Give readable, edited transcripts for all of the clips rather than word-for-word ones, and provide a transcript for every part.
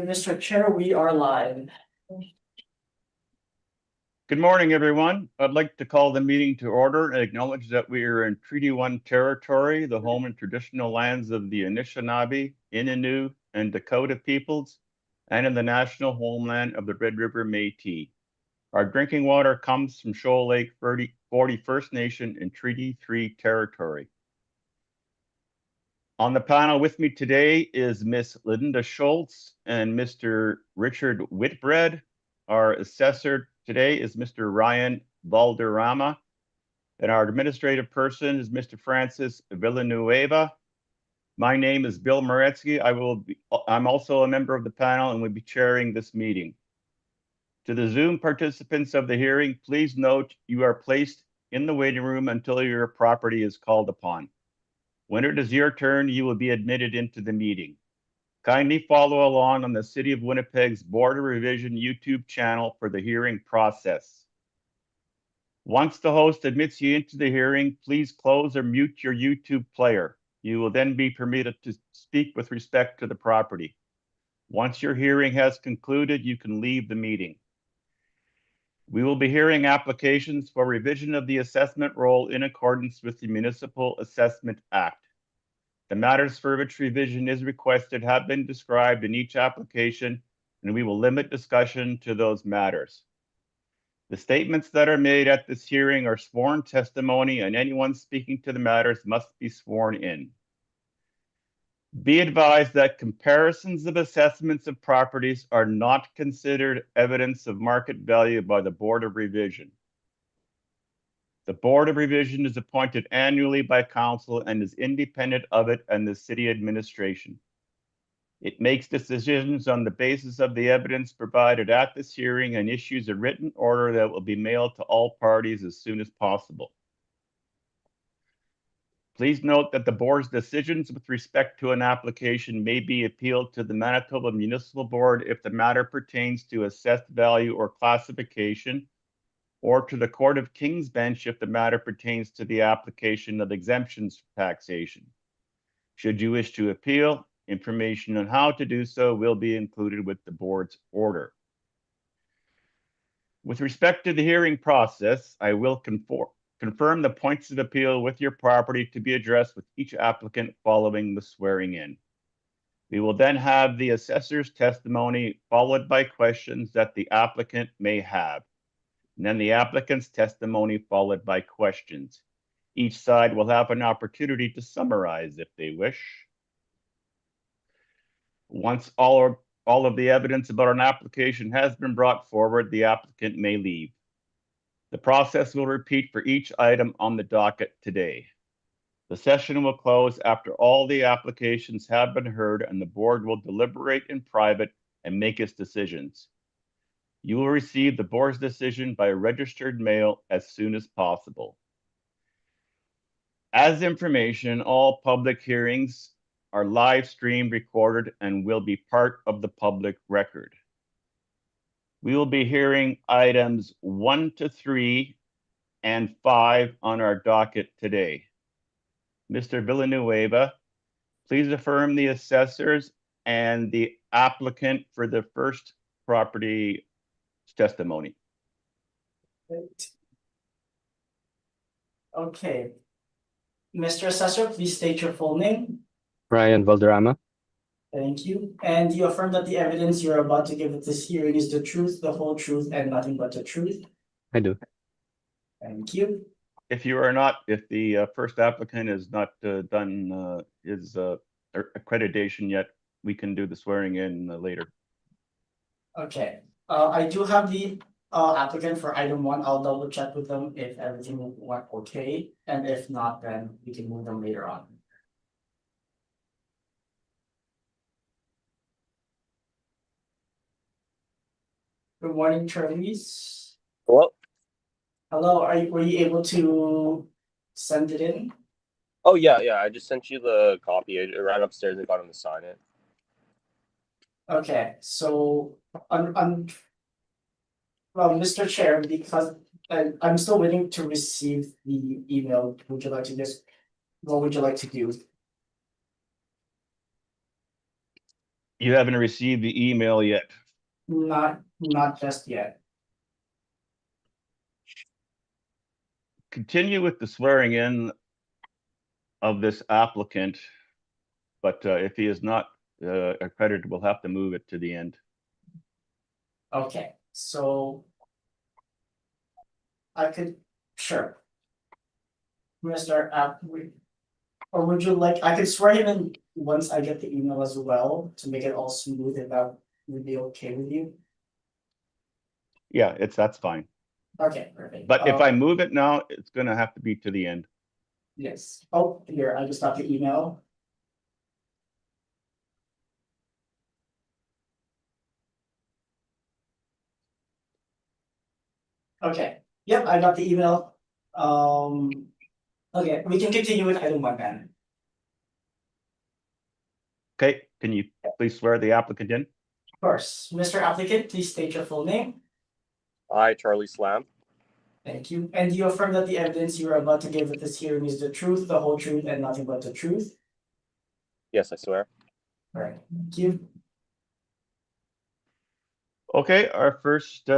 Mr. Chair, we are live. Good morning, everyone. I'd like to call the meeting to order and acknowledge that we are in Treaty 1 territory, the home and traditional lands of the Anishinaabe, Innu, and Dakota peoples, and in the national homeland of the Red River Métis. Our drinking water comes from Shoal Lake 40 First Nation in Treaty 3 territory. On the panel with me today is Miss Linda Schultz and Mr. Richard Whitbread. Our assessor today is Mr. Ryan Valderrama, and our administrative person is Mr. Francis Villanueva. My name is Bill Moretsky. I'm also a member of the panel and will be chairing this meeting. To the Zoom participants of the hearing, please note you are placed in the waiting room until your property is called upon. When it is your turn, you will be admitted into the meeting. Kindly follow along on the City of Winnipeg's Board of Revision YouTube channel for the hearing process. Once the host admits you into the hearing, please close or mute your YouTube player. You will then be permitted to speak with respect to the property. Once your hearing has concluded, you can leave the meeting. We will be hearing applications for revision of the assessment roll in accordance with the Municipal Assessment Act. The matters for which revision is requested have been described in each application, and we will limit discussion to those matters. The statements that are made at this hearing are sworn testimony, and anyone speaking to the matters must be sworn in. Be advised that comparisons of assessments of properties are not considered evidence of market value by the Board of Revision. The Board of Revision is appointed annually by Council and is independent of it and the City Administration. It makes decisions on the basis of the evidence provided at this hearing and issues a written order that will be mailed to all parties as soon as possible. Please note that the board's decisions with respect to an application may be appealed to the Manitoba Municipal Board if the matter pertains to assessed value or classification, or to the Court of King's Bench if the matter pertains to the application of exemptions for taxation. Should you wish to appeal, information on how to do so will be included with the board's order. With respect to the hearing process, I will confirm the points of appeal with your property to be addressed with each applicant following the swearing in. We will then have the assessor's testimony followed by questions that the applicant may have, and then the applicant's testimony followed by questions. Each side will have an opportunity to summarize if they wish. Once all of the evidence about an application has been brought forward, the applicant may leave. The process will repeat for each item on the docket today. The session will close after all the applications have been heard, and the board will deliberate in private and make its decisions. You will receive the board's decision by registered mail as soon as possible. As information, all public hearings are live streamed, recorded, and will be part of the public record. We will be hearing items 1 to 3 and 5 on our docket today. Mr. Villanueva, please affirm the assessors and the applicant for the first property testimony. Okay. Mr. Assessor, please state your full name. Ryan Valderrama. Thank you. And you affirm that the evidence you're about to give at this hearing is the truth, the whole truth, and nothing but the truth? I do. Thank you. If the first applicant is not done his accreditation yet, we can do the swearing in later. Okay. I do have the applicant for item 1. I'll double check with them if everything went okay, and if not, then we can move them later on. Good morning, Charlize. Hello? Hello, were you able to send it in? Oh, yeah. I just sent you the copy. I ran upstairs and got him to sign it. Okay, so well, Mr. Chair, because I'm still waiting to receive the email. Would you like to what would you like to do? You haven't received the email yet. Not just yet. Continue with the swearing in of this applicant, but if he is not accredited, we'll have to move it to the end. Okay, so I could, sure. Mr. Or would you like, I could swear him in once I get the email as well to make it all smooth, if that would be okay with you? Yeah, that's fine. Okay, perfect. But if I move it now, it's gonna have to be to the end. Yes, oh, here, I just got the email. Okay, yep, I got the email. Okay, we can continue with item 1 then. Okay, can you please swear the applicant in? Of course, Mr. Applicant, please state your full name. I, Charlie Slam, Thank you. And do you affirm that the evidence you are about to give at this hearing is the truth, the whole truth, and nothing but the truth? yes, I swear. All right, thank you. Okay, our first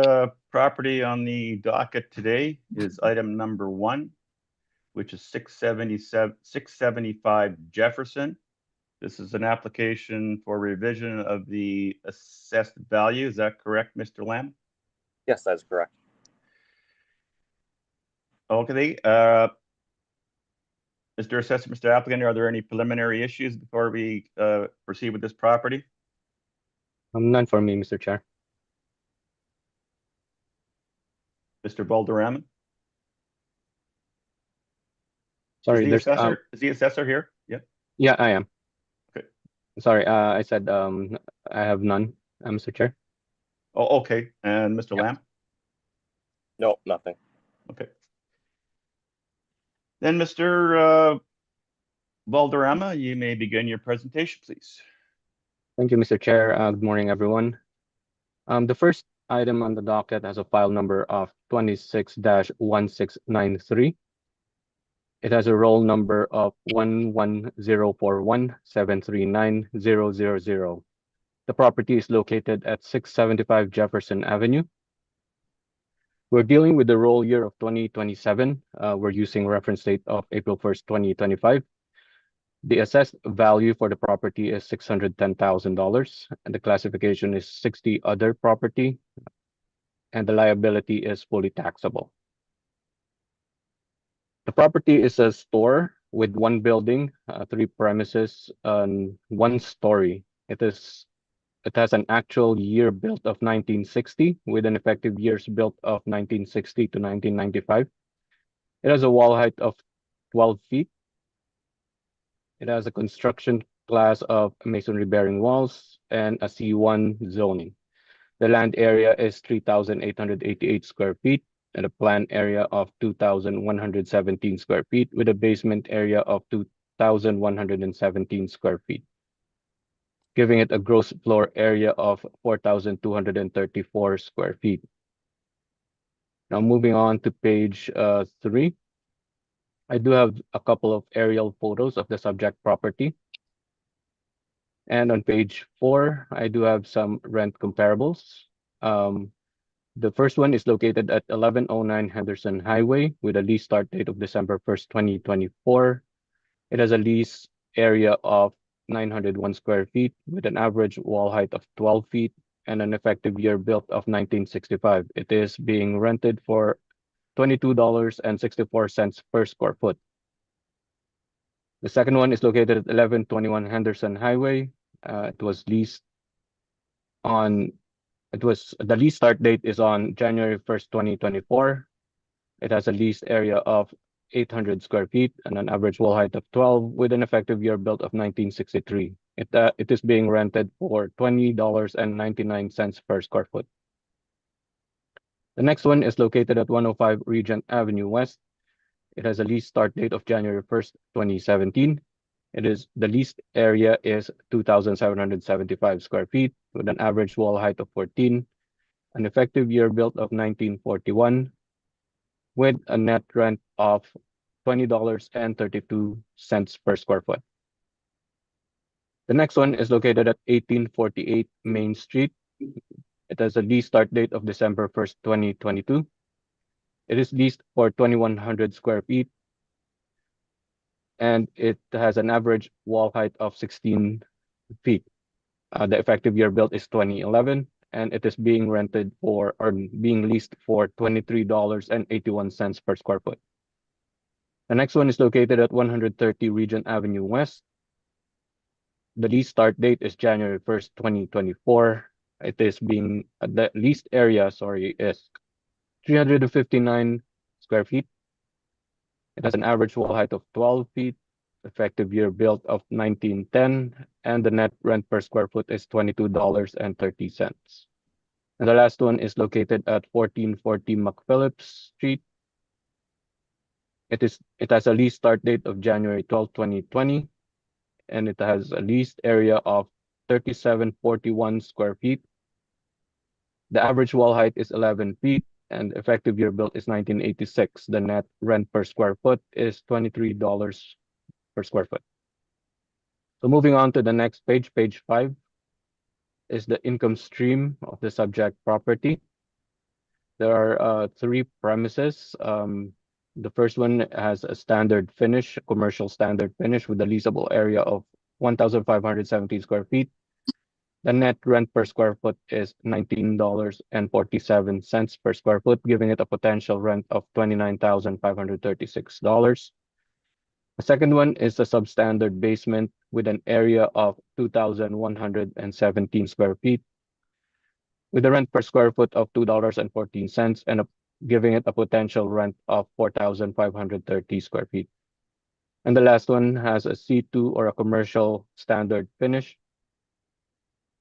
property on the docket today is item number 1, which is 675 Jefferson. This is an application for revision of the assessed value. Is that correct, Mr. Lamb? Yes, that's correct. Okay, Mr. Assessor, Mr. Applicant, are there any preliminary issues before we proceed with this property? None for me, Mr. Chair. Mr. Balderraman? Sorry, Is the assessor here? Yeah. yeah, I am. Okay. Sorry, I said I have none, Mr. Chair. Oh, okay. And Mr. Lamb? No, nothing. Okay. Then Mr. Valderrama, you may begin your presentation, please. Thank you, Mr. Chair. Good morning, everyone. The first item on the docket has a file number of 26-1693. It has a roll number of 11041739000. The property is located at 675 Jefferson Avenue. We're dealing with the roll year of 2027. We're using reference date of April 1st, 2025. The assessed value for the property is $610,000, and the classification is 60 other property, and the liability is fully taxable. The property is a store with 1 building, 3 premises, and 1 story. It has an actual year built of 1960 with an effective years built of 1960 to 1995. It has a wall height of 12 feet. It has a construction class of masonry bearing walls and a C1 zoning. The land area is 3,888 square feet and a planned area of 2,117 square feet with a basement area of 2,117 square feet, giving it a gross floor area of 4,234 square feet. Now moving on to page 3. I do have a couple of aerial photos of the subject property. And on page 4, I do have some rent comparables. The first one is located at 1109 Henderson Highway with a lease start date of December 1st, 2024. It has a lease area of 901 square feet with an average wall height of 12 feet and an effective year built of 1965. It is being rented for $22.64 per square foot. The second one is located at 1121 Henderson Highway. The lease start date is on January 1st, 2024. It has a leased area of 800 square feet and an average wall height of 12 with an effective year built of 1963. It is being rented for $20.99 per square foot. The next one is located at 105 Regent Avenue West. It has a lease start date of January 1st, 2017. The leased area is 2,775 square feet with an average wall height of 14, an effective year built of 1941, with a net rent of $20.32 per square foot. The next one is located at 1848 Main Street. It has a lease start date of December 1st, 2022. It is leased for 2,100 square feet, and it has an average wall height of 16 feet. The effective year built is 2011, and it is being rented for or being leased for $23.81 per square foot. The next one is located at 130 Regent Avenue West. The lease start date is January 1st, 2024. It is being the leased area, is 359 square feet. It has an average wall height of 12 feet, effective year built of 1910, and the net rent per square foot is $22.30. And the last one is located at 1440 McPhillips Street. It has a lease start date of January 12, 2020, and it has a leased area of 3741 square feet. The average wall height is 11 feet, and effective year built is 1986. The net rent per square foot is $23 per square foot. So moving on to the next page, page 5, is the income stream of the subject property. There are 3 premises. The first one has a standard finish, commercial standard finish with a leasable area of 1,517 square feet. The net rent per square foot is $19.47 per square foot, giving it a potential rent of $29,536. The second one is a substandard basement with an area of 2,117 square feet, with a rent per square foot of $2.14 and giving it a potential rent of 4,530 square feet. And the last one has a C2 or a commercial standard finish.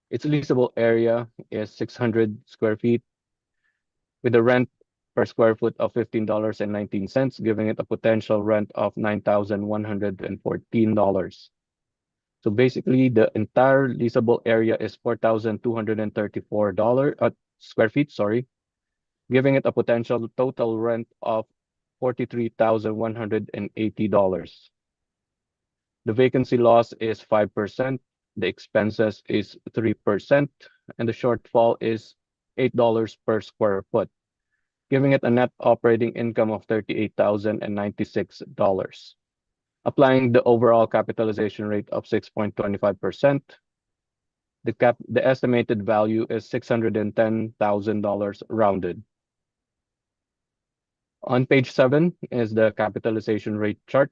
Its leasable area is 600 square feet with a rent per square foot of $15.19, giving it a potential rent of $9,114. So basically, the entire leasable area is 4,234 square feet, giving it a potential total rent of $43,180. The vacancy loss is 5%, the expenses is 3%, and the shortfall is $8 per square foot, giving it a net operating income of $38,096. Applying the overall capitalization rate of 6.25%, the estimated value is $610,000 rounded. On page 7 is the capitalization rate chart.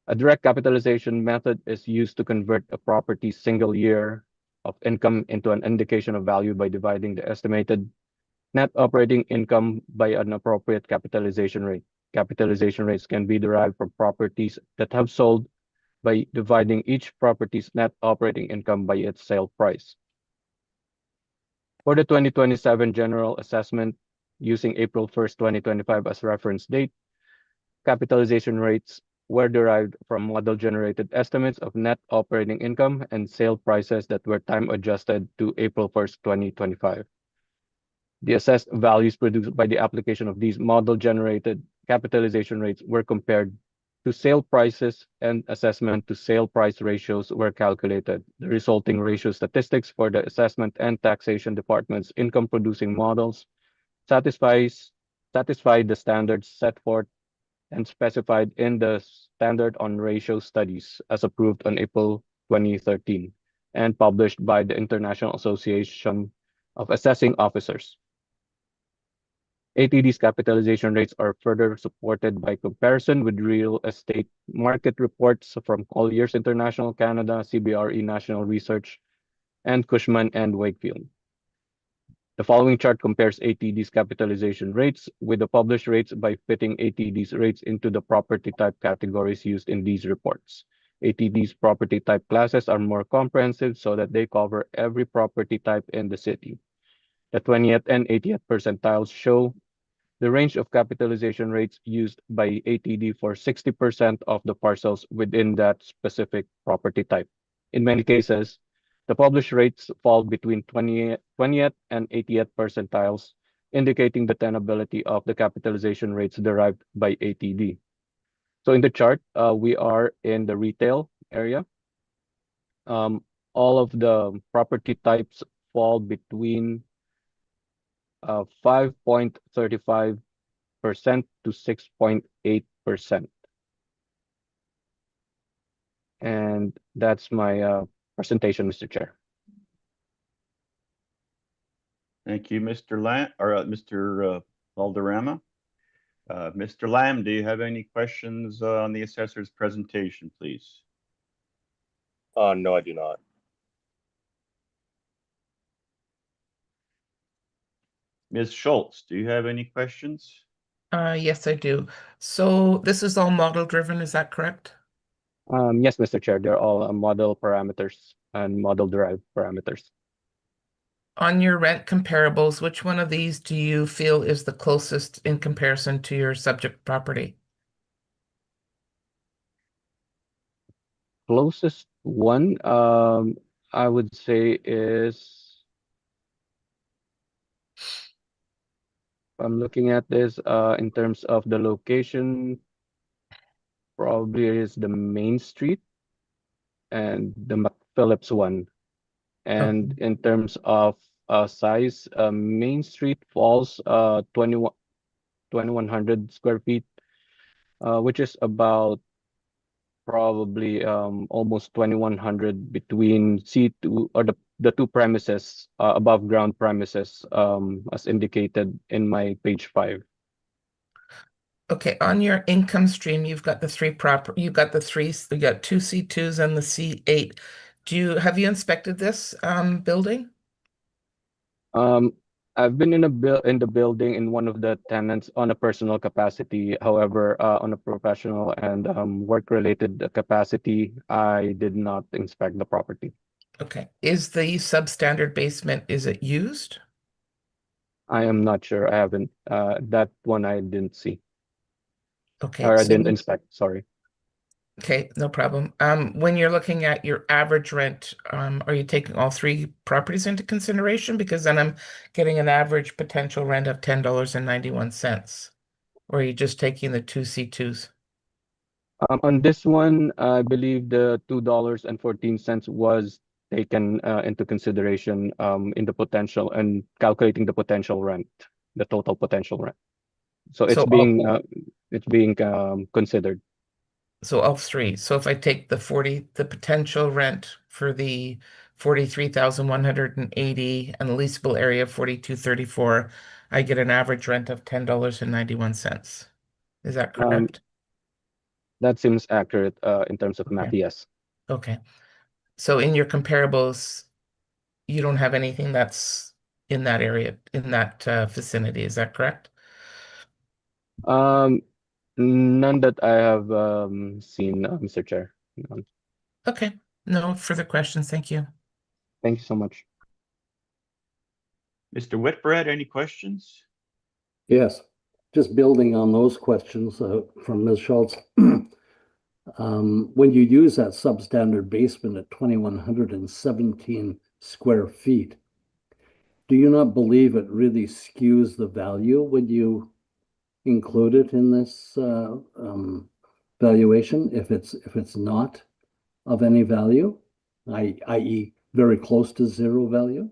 A direct capitalization method is used to convert a property's single year of income into an indication of value by dividing the estimated net operating income by an appropriate capitalization rate. Capitalization rates can be derived from properties that have sold by dividing each property's net operating income by its sale price. For the 2027 general assessment, using April 1st, 2025 as reference date, capitalization rates were derived from model-generated estimates of net operating income and sale prices that were time-adjusted to April 1st, 2025. The assessed values produced by the application of these model-generated capitalization rates were compared to sale prices, and assessment to sale price ratios were calculated. The resulting ratio statistics for the assessment and taxation department's income-producing models satisfy the standards set forth and specified in the Standard on Ratio Studies as approved on April 2013 and published by the International Association of Assessing Officers. ATD's capitalization rates are further supported by comparison with real estate market reports from Colliers International Canada, CBRE National Research, and Cushman & Wakefield. The following chart compares ATD's capitalization rates with the published rates by fitting ATD's rates into the property type categories used in these reports. ATD's property type classes are more comprehensive so that they cover every property type in the city. The 20th and 80th percentiles show the range of capitalization rates used by ATD for 60% of the parcels within that specific property type. In many cases, the published rates fall between 20th and 80th percentiles, indicating the tenability of the capitalization rates derived by ATD. So in the chart, we are in the retail area. all of the property types fall between 5.35% to 6.8%. And that's my presentation, Mr. Chair. Thank you, Mr. Lam, or Mr. Valderrama. Mr. Lam, do you have any questions on the assessor's presentation, please? No, I do not. Ms. Schultz, do you have any questions? Yes, I do. So this is all model driven, is that correct? Yes, Mr. Chair, they're all model parameters and model derived parameters. On your rent comparables, which one of these do you feel is the closest in comparison to your subject property? Closest one, I would say is, I'm looking at this in terms of the location, probably is the Main Street and the McPhillips one. And in terms of size, Main Street falls 2100 square feet, which is about probably almost 2100 between C2 or the two premises, above ground premises, as indicated in my page 5. Okay, on your income stream, you've got the three you got two C2s and the C8. Have you inspected this building? I've been in the building in one of the tenants on a personal capacity. However, on a professional and work-related capacity, I did not inspect the property. Okay. Is the substandard basement, is it used? I am not sure. I haven't. That one I didn't see. Okay, Or I so didn't inspect, sorry. okay, no problem. When you're looking at your average rent, are you taking all three properties into consideration? Because then I'm getting an average potential rent of $10.91. Or are you just taking the two C2s? On this one, I believe the $2.14 was taken into consideration in the potential and calculating the potential rent, the total potential rent. So it's So being considered. So all three. So if I take the potential rent for the 43,180 and the leasable area of 4234, I get an average rent of $10.91. Is that correct? That seems accurate in terms of math, Okay. yes. Okay. So in your comparables, you don't have anything that's in that area, in that vicinity. Is that correct? None that I have seen, Mr. Chair. None. Okay. No further questions. Thank you. Thank you so much. Mr. Whitbread, any questions? Yes, just building on those questions from Ms. Schultz. When you use that substandard basement at 2,117 square feet, do you not believe it really skews the value when you include it in this valuation if it's not of any value, i.e. very close to zero value?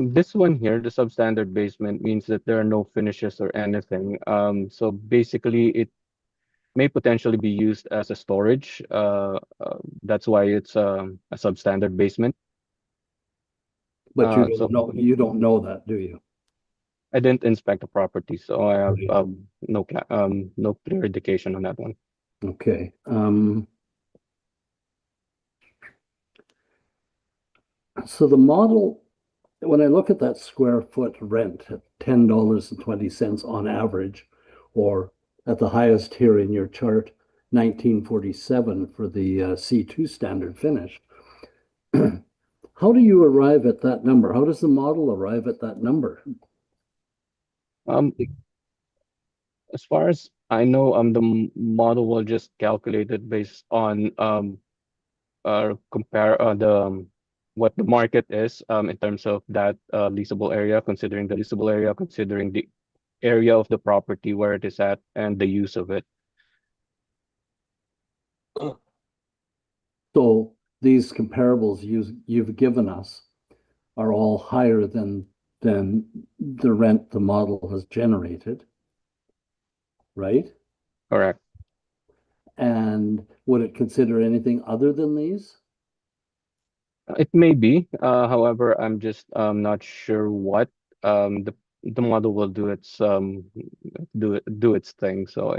This one here, the substandard basement, means that there are no finishes or anything. So basically, it may potentially be used as a storage. That's why it's a substandard basement. But you So don't know that, do you? I didn't inspect the property, so I have Right. no clear indication on that one. Okay. So the model, when I look at that square foot rent at $10.20 on average, or at the highest here in your chart, 1947 for the C2 standard finish, how do you arrive at that number? How does the model arrive at that number? As far as I know, the model will just calculate it based on compare what the market is in terms of that leasable area, considering the leasable area, considering the area of the property where it is at, and the use of it. So these comparables you've given us are all higher than the rent the model has generated, right? Correct. And would it consider anything other than these? It may be, however, I'm just not sure what the model will do its thing. So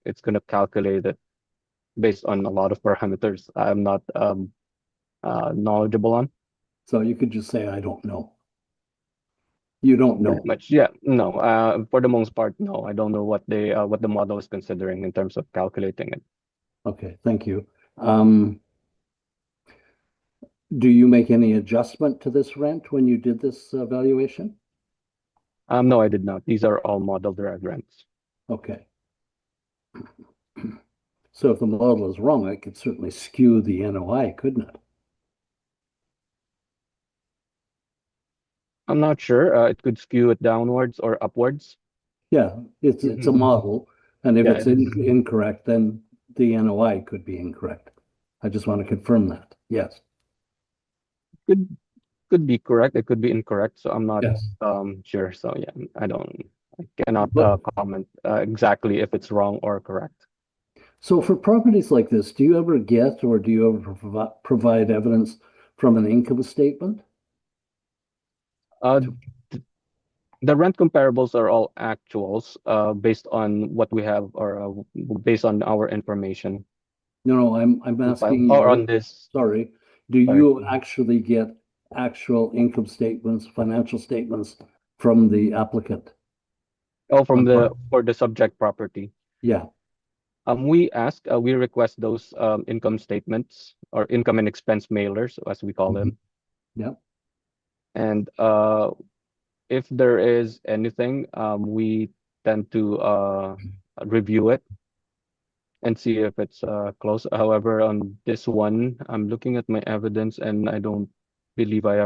it's gonna calculate it based on a lot of parameters I'm not knowledgeable on. So you could just say, I don't know. You don't know. Pretty much, yeah. No, for the most part, no. I don't know what the model is considering in terms of calculating it. Okay, thank you. Do you make any adjustment to this rent when you did this valuation? No, I did not. These are all model derived rents. Okay. So if the model is wrong, it could certainly skew the NOI, couldn't it? I'm not sure. It could skew it downwards or upwards. Yeah, it's a model, and if Yeah, it's it is. incorrect, then the NOI could be incorrect. I just want to confirm that. Yes. Could be correct. It could be incorrect. So I'm not Yes. sure. So yeah, I cannot But- comment exactly if it's wrong or correct. So for properties like this, do you ever get or do you ever provide evidence from an income statement? Uh, the rent comparables are all actuals based on what we have or based on our information. No, I'm asking Or you, on this. sorry, do Sorry. you actually get actual income statements, financial statements from the applicant? Oh, for the subject property. Yeah, We request those income statements or income and expense mailers, as we call them. yeah. And if there is anything, we tend to review it and see if it's close. However, on this one, I'm looking at my evidence and I don't believe I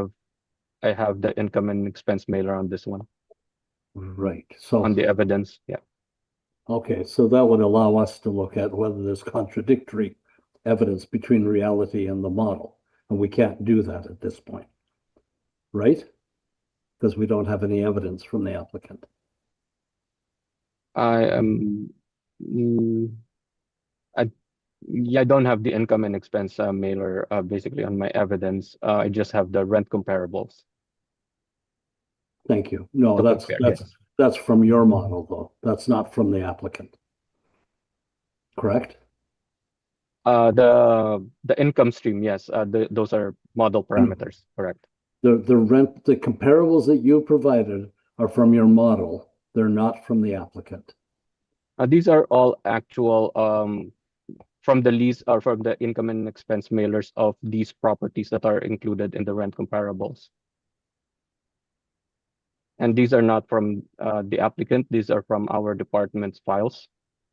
have the income and expense mailer on this one, Right. So, on the evidence. Yeah. okay, so that would allow us to look at whether there's contradictory evidence between reality and the model. And we can't do that at this point, right? Because we don't have any evidence from the applicant. I am. I don't have the income and expense mailer basically on my evidence. I just have the rent comparables. Thank you. No, To compare, yes. that's from your model, though. That's not from the applicant. Correct? The income stream, yes. Those are model parameters, correct. The comparables that you provided are from your model. They're not from the applicant. These are all actual from the lease or from the income and expense mailers of these properties that are included in the rent comparables. And these are not from the applicant. These are from our department's files.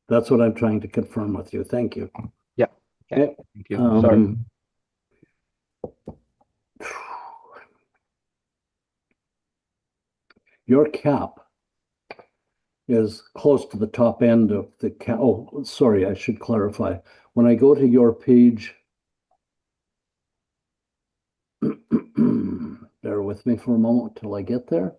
That's what I'm trying to confirm with you. Thank you. Yeah. Okay. Thank you. Sorry. Your cap is close to the top end of the cap. Oh, sorry, I should clarify. When I go to your page, bear with me for a moment till I get there.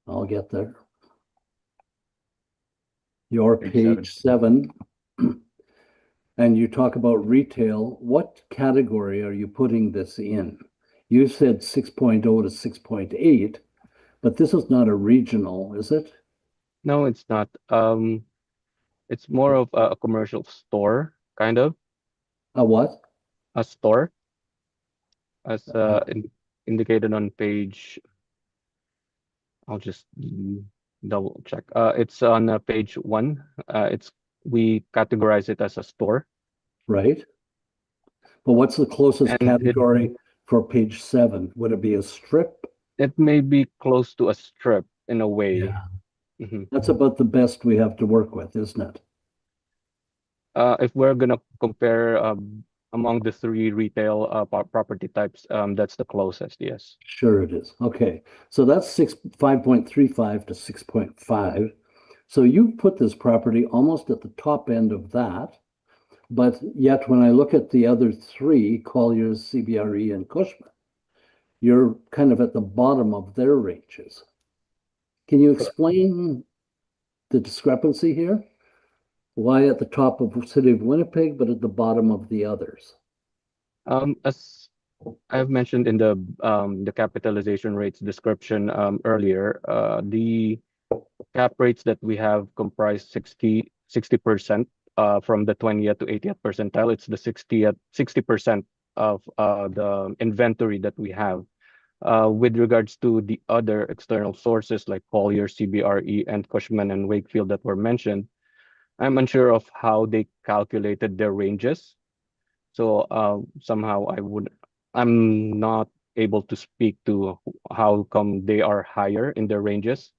I'll get there. Your page 7, and you talk about retail. What category are you putting this in? You said 6.0 to 6.8, but this is not a regional, is it? No, it's not. It's more of a commercial store, kind of. A what? A store, as indicated on page. I'll just double check. It's on page 1. We categorize it as a store. Right. But what's the closest And category for page 7? Would it be a strip? It may be close to a strip in a way. Yeah. Mhm. That's about the best we have to work with, isn't it? If we're gonna compare among the 3 retail property types, that's the closest, yes. Sure it is. Okay. So that's 5.35 to 6.5. So you put this property almost at the top end of that, but yet when I look at the other three, Collier's, CBRE, and Cushman, you're kind of at the bottom of their ranges. Can you explain the discrepancy here? Why at the top of the city of Winnipeg, but at the bottom of the others? As I've mentioned in the capitalization rates description earlier, the cap rates that we have comprise 60% from the 20th to 80th percentile. It's the 60% of the inventory that we have. With regards to the other external sources like Collier, CBRE, and Cushman and Wakefield that were mentioned, I'm unsure of how they calculated their ranges. So somehow I'm not able to speak to how come they are higher in their ranges.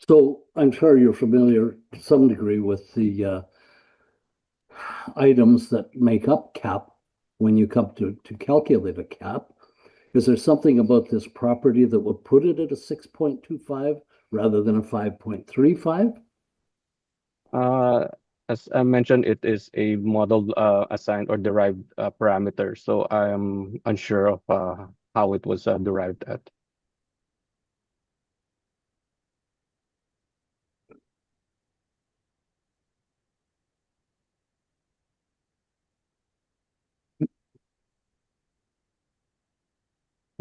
So I'm sure you're familiar to some degree with the items that make up cap when you come to calculate a cap. Is there something about this property that would put it at a 6.25 rather than a 5.35? As I mentioned, it is a model assigned or derived parameter, so I am unsure of how it was derived at.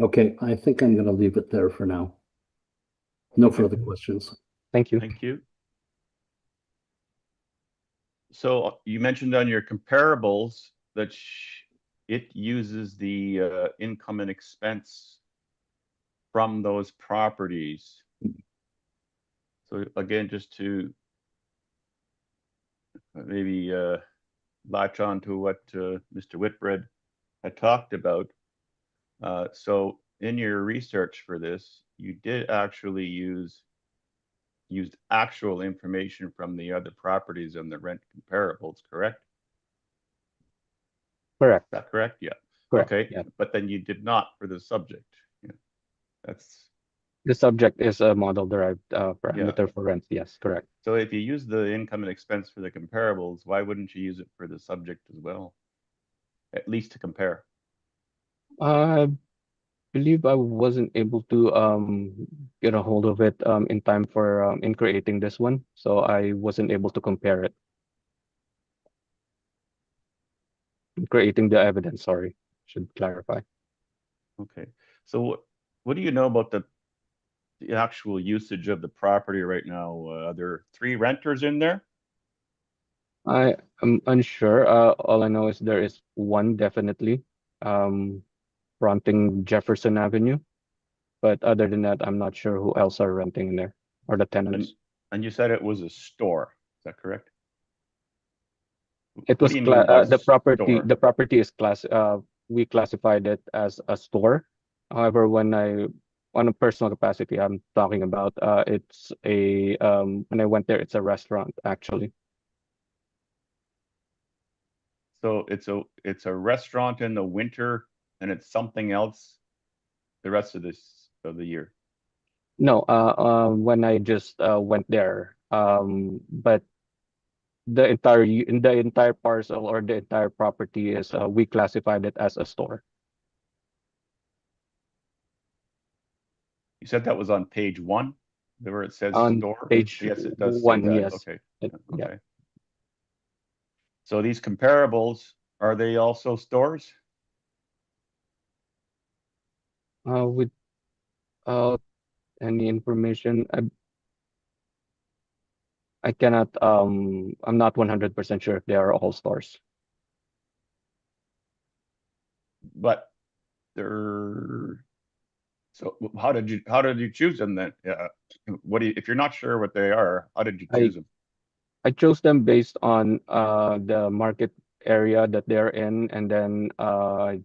Okay, I think I'm going to leave it there for now. No Okay. further questions. Thank you. Thank you. So you mentioned on your comparables that it uses the income and expense from those properties. So again, just to maybe latch on to what Mr. Whitbread had talked about. So in your research for this, you did actually used actual information from the other properties and the rent comparables, correct? Correct. Is that correct? Yeah. Correct. Okay. Yeah. But then you did not for the subject. Yeah. That's The subject is a model derived parameter for rent. Yes, correct. so if you use the income and expense for the comparables, why wouldn't you use it for the subject as well? At least to compare. I believe I wasn't able to get a hold of it in time for in creating this one, so I wasn't able to compare it. Creating the evidence, sorry, should clarify. Okay. So what do you know about the actual usage of the property right now? Are there 3 renters in there? I am unsure. All I know is there is one definitely fronting Jefferson Avenue, but other than that, I'm not sure who else are renting in there or the tenants. And you said it was a store. Is that correct? It What was do you mean by the property. store? The property is we classified it as a store. However, when on a personal capacity, I'm talking about it's a when I went there, it's a restaurant actually. So it's a restaurant in the winter and it's something else the rest of the year. No, when I just went there, but the entire parcel or the entire property is we classified it as a store. You said that was on page 1, where it says On store? page Yes, it does say 1, that. yes. Okay. Yeah. Okay. So these comparables, are they also stores? Without any information, I cannot I'm not 100% sure if they are all stores. But they're so how did you choose them then? What do you, if you're not sure what they are, how did you choose them? I chose them based on the market area that they're in, and then I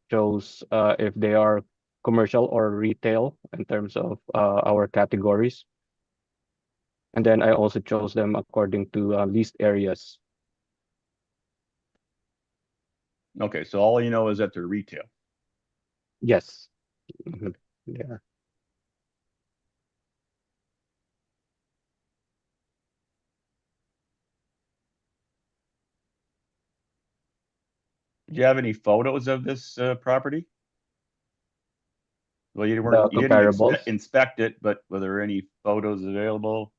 chose if they are commercial or retail in terms of our categories. And then I also chose them according to leased areas. Okay, so all you know is that they're retail. Yes. Mhm. Yeah. Do you have any photos of this property? Well, you The didn't comparables. inspect it, but were there any photos available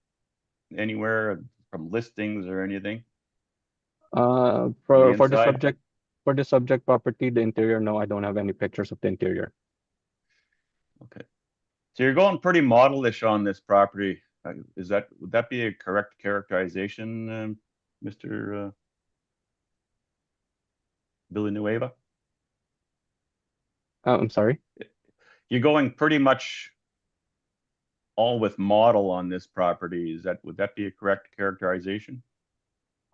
anywhere from listings or anything? For The for the inside? subject property, the interior, no, I don't have any pictures of the interior. Okay. So you're going pretty modelish on this property. Would that be a correct characterization, Mr. Villanueva? I'm sorry. You're going pretty much all with model on this property. Would that be a correct characterization?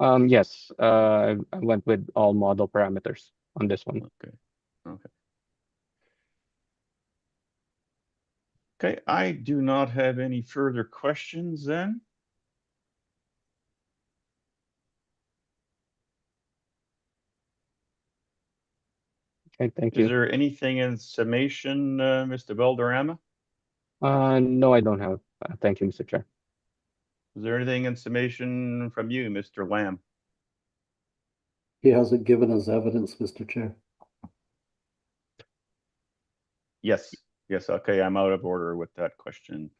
Yes, I went with all model parameters on this one. Okay. Okay. Okay, I do not have any further questions then. Okay, thank Is you. there anything in summation, Mr. Valderrama? No, I don't have. Thank you, Mr. Chair. Is there anything in summation from you, Mr. Lamb? He hasn't given us evidence, Mr. Chair. Yes, yes, okay, I'm out of order with that question.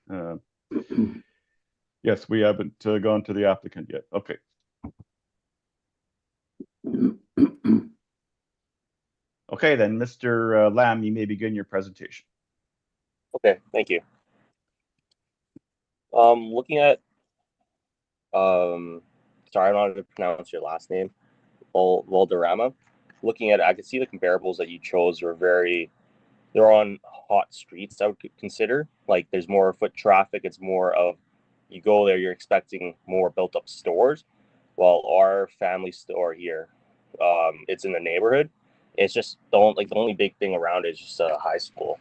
Yes, we haven't gone to the applicant yet. Okay. Okay, then, Mr. Lamb, you may begin your presentation. Okay, thank you. Looking at sorry, I don't know how to pronounce your last name, Valderrama. Looking at it, I could see the comparables that you chose were they're on hot streets, I would consider. Like there's more foot traffic, it's more of you go there, you're expecting more built up stores. While our family store here, it's in the neighborhood. It's just the only big thing around it is just a high school.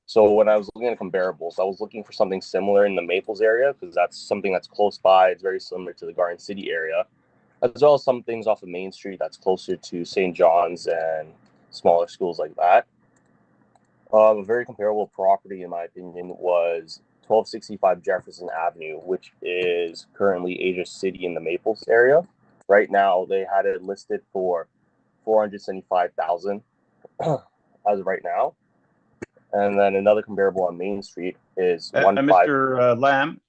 So when I was looking at comparables, I was looking for something similar in the Maples area because that's something that's close by. It's very similar to the Garden City area, as well as some things off of Main Street that's closer to St. John's and smaller schools like that. A very comparable property, in my opinion, was 1265 Jefferson Avenue, which is currently Asia City in the Maples area. Right now, they had it listed for $475,000 as of right now. And then another comparable on Main Street is Mr. Lamb?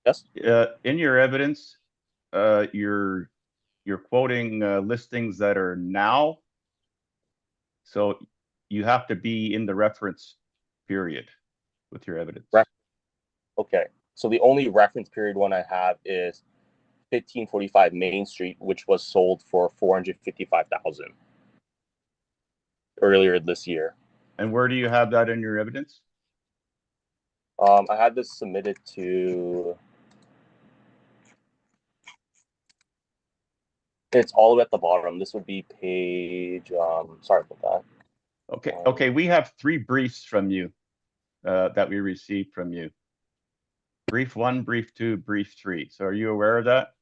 Yes. In your evidence, you're quoting listings that are now. So you have to be in the reference period with your evidence. Okay. So the only reference period one I have is 1545 Main Street, which was sold for $455,000 earlier this year. And where do you have that in your evidence? I had this submitted to. It's all the way at the bottom. This would be page. Sorry about that. Okay. Okay. We have 3 briefs from you that we received from you. Brief 1, brief 2, brief 3. So are you aware of that?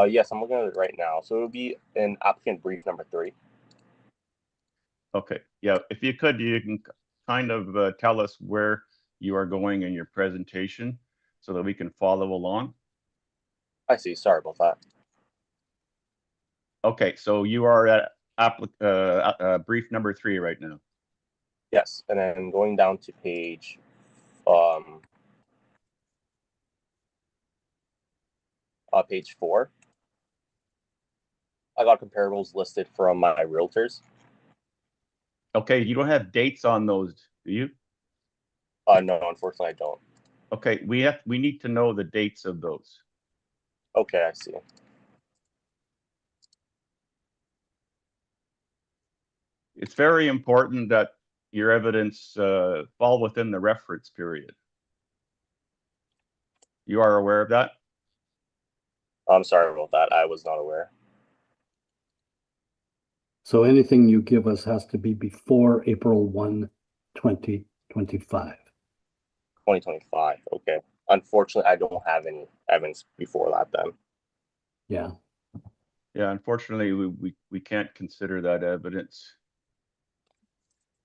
Yes, I'm looking at it right now. So it would be in applicant brief number 3. Okay. Yeah. If you could, you can kind of tell us where you are going in your presentation so that we can follow along. I see. Sorry about that. Okay. So you are at brief number 3 right now. Yes, and then going down to page. Page 4. I got comparables listed from my realtors. Okay, you don't have dates on those, do you? No, unfortunately, I don't. Okay, we need to know the dates of those. Okay, I see. It's very important that your evidence fall within the reference period. You are aware of that? I'm sorry about that. I was not aware. So anything you give us has to be before April 1, 2025. 2025. Okay. Unfortunately, I don't have any evidence before that then. Yeah. Yeah, unfortunately, we can't consider that evidence.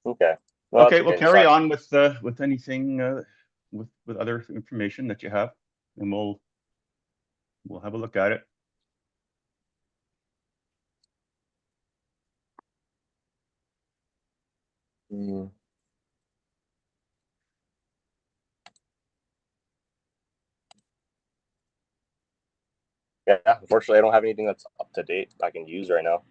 Okay. Well, Okay, we'll carry sorry. on with anything with other information that you have, and we'll have a look at it. Mm. Yeah, unfortunately, I don't have anything that's up to date I can use right now.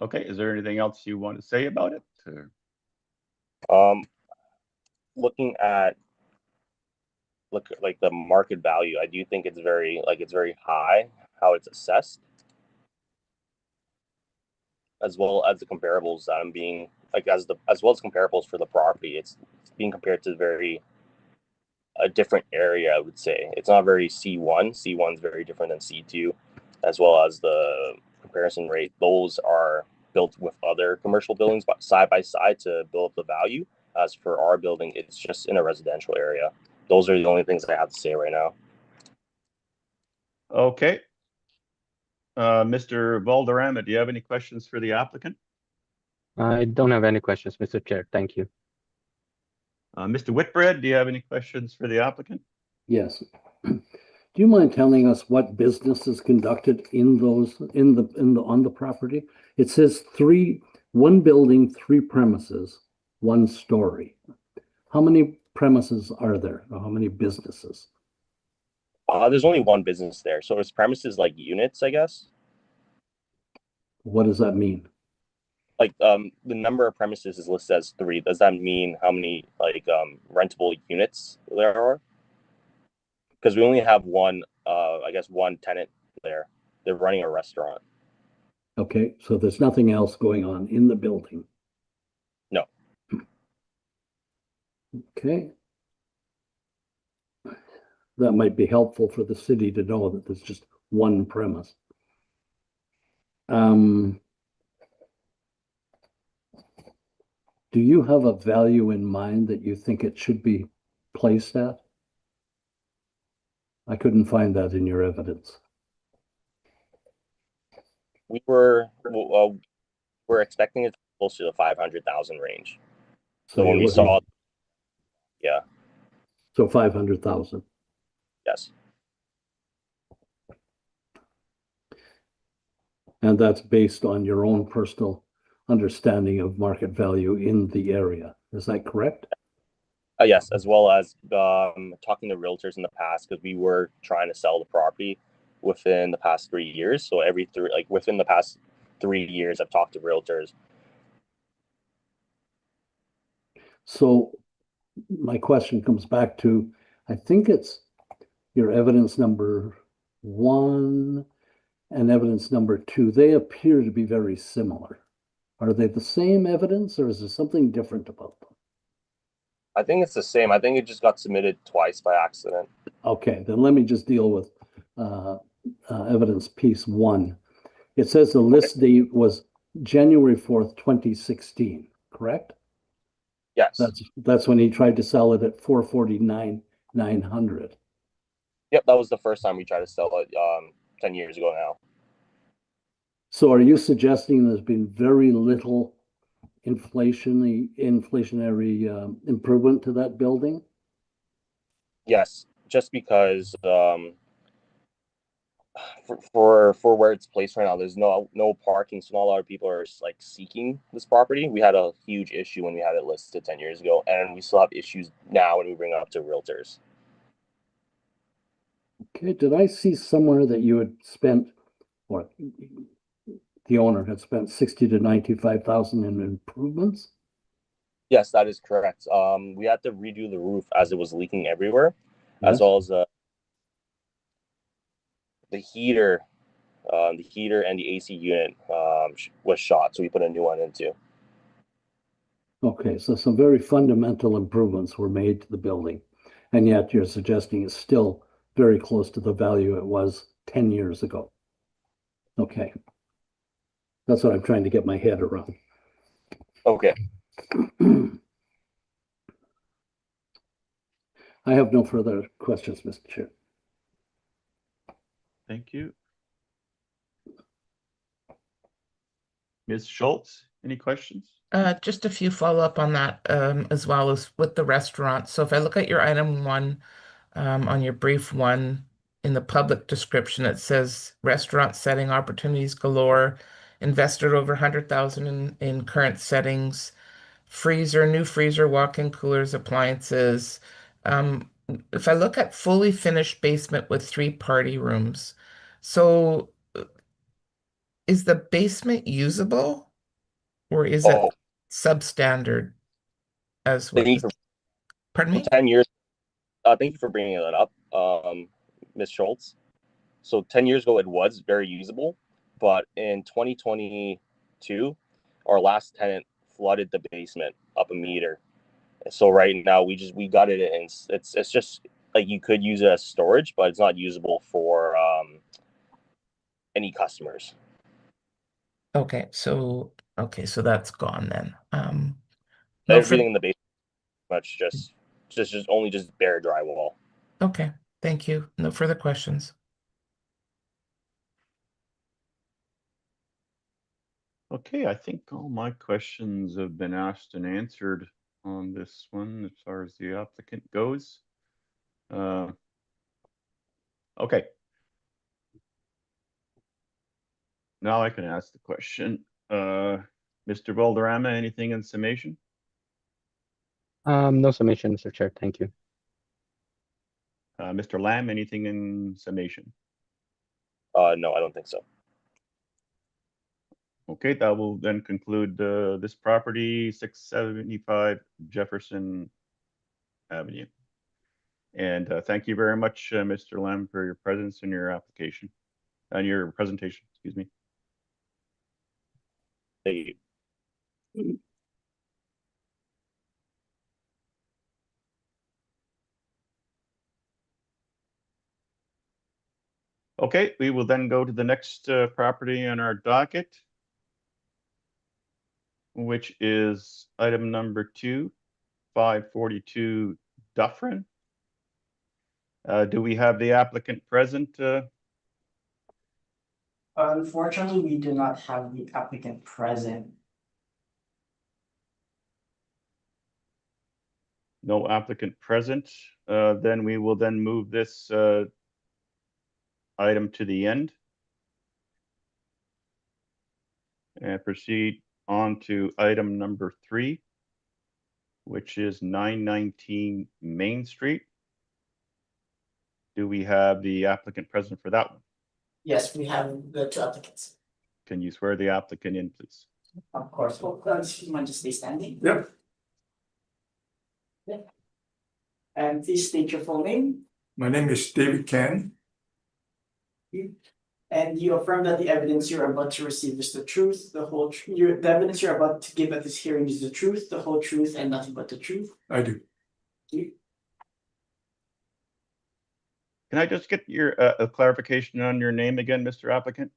Okay, is there anything else you want to say about it? Or- Looking at like the market value, I do think it's very high how it's assessed, as well as the comparables that I'm being like as well as comparables for the property. It's being compared to a different area. I would say it's not very C1. C1 is very different than C2, as well as the comparison rate. Those are built with other commercial buildings, but side by side to build up the value. As for our building, it's just in a residential area. Those are the only things I have to say right now. Okay. Mr. Valderrama, do you have any questions for the applicant? I don't have any questions, Mr. Chair. Thank you. Mr. Whitbread, do you have any questions for the applicant? Yes. Do you mind telling us what business is conducted in those, on the property? It says one building, 3 premises, 1 story. How many premises are there? Or how many businesses? There's only one business there, so it's premises like units, I guess. What does that mean? Like the number of premises is listed as 3. Does that mean how many like rentable units there are? Because we only have one, I guess one tenant there. They're running a restaurant. Okay, so there's nothing else going on in the building. No. Okay. That might be helpful for the city to know that there's just one premise. Do you have a value in mind that you think it should be placed at? I couldn't find that in your evidence. We're expecting it close to the 500,000 range. So when we saw, yeah. So 500,000. Yes. And that's based on your own personal understanding of market value in the area. Is that correct? Yes, as well as talking to realtors in the past, because we were trying to sell the property within the past 3 years. So within the past 3 years, I've talked to realtors. So my question comes back to, I think it's your evidence number 1 and evidence number 2. They appear to be very similar. Are they the same evidence, or is there something different about them? I think it's the same. I think it just got submitted twice by accident. Okay, then let me just deal with evidence piece 1. It says the list date was January 4th, 2016, correct? Yes. That's when he tried to sell it at $449,900. Yep, that was the first time we tried to sell it 10 years ago now. So are you suggesting there's been very little inflationary improvement to that building? Yes, just because for where it's placed right now, there's no parking, so not a lot of people are like seeking this property. We had a huge issue when we had it listed 10 years ago, and we still have issues now when we bring it up to realtors. Okay, did I see somewhere that you had spent, or the owner had spent 60 to 95,000 in improvements? Yes, that is correct. We had to redo the roof as it was leaking everywhere, Yes. as well as the heater and the AC unit was shot, so we put a new one in too. Okay, so some very fundamental improvements were made to the building, and yet you're suggesting it's still very close to the value it was 10 years ago. Okay. That's what I'm trying to get my head around. Okay. I have no further questions, Mr. Chair. Thank you. Ms. Schultz, any questions? Just a few follow-up on that, as well as with the restaurant. So if I look at your item 1, on your brief 1, in the public description, it says restaurant setting opportunities galore. invested over 100,000 in current settings, new freezer, walk-in coolers, appliances. If I look at fully finished basement with 3 party rooms, so is the basement usable or is Oh, it substandard as thank what you the, for pardon so me? 10 years. Thank you for bringing that up, Ms. Schultz. So 10 years ago, it was very usable, but in 2022, our last tenant flooded the basement up a meter. So right now, we got it, and it's just like you could use it as storage, but it's not usable for any customers. Okay, so that's gone then. No Everything for in the basement, much just only just bare drywall. okay, thank you. No further questions. Okay, I think all my questions have been asked and answered on this one as far as the applicant goes. Okay. Now I can ask the question. Mr. Valderrama, anything in summation? No summation, Mr. Chair. Thank you. Mr. Lamb, anything in summation? No, I don't think so. Okay, that will then conclude this property, 675 Jefferson Avenue. And thank you very much, Mr. Lamb, for your presence and your application and your presentation, excuse me. Thank you. Okay, we will then go to the next property on our docket, which is item number 2, 542 Dufferin. Do we have the applicant present? Unfortunately, we do not have the applicant present. No applicant present. Then we will then move this item to the end and proceed on to item number 3, which is 919 Main Street. Do we have the applicant present for that one? Yes, we have the 2 applicants. Can you swear the applicant in, please? Of course. Well, you mind just stay standing? Yep. Yeah. And please state your full name. My name is David Ken. And you affirm that the evidence you're about to receive is the truth, the whole truth. The evidence you're about to give at this hearing is the truth, the whole truth, and nothing but the truth. I do. Can I just get your a clarification on your name again, Mr. Applicant?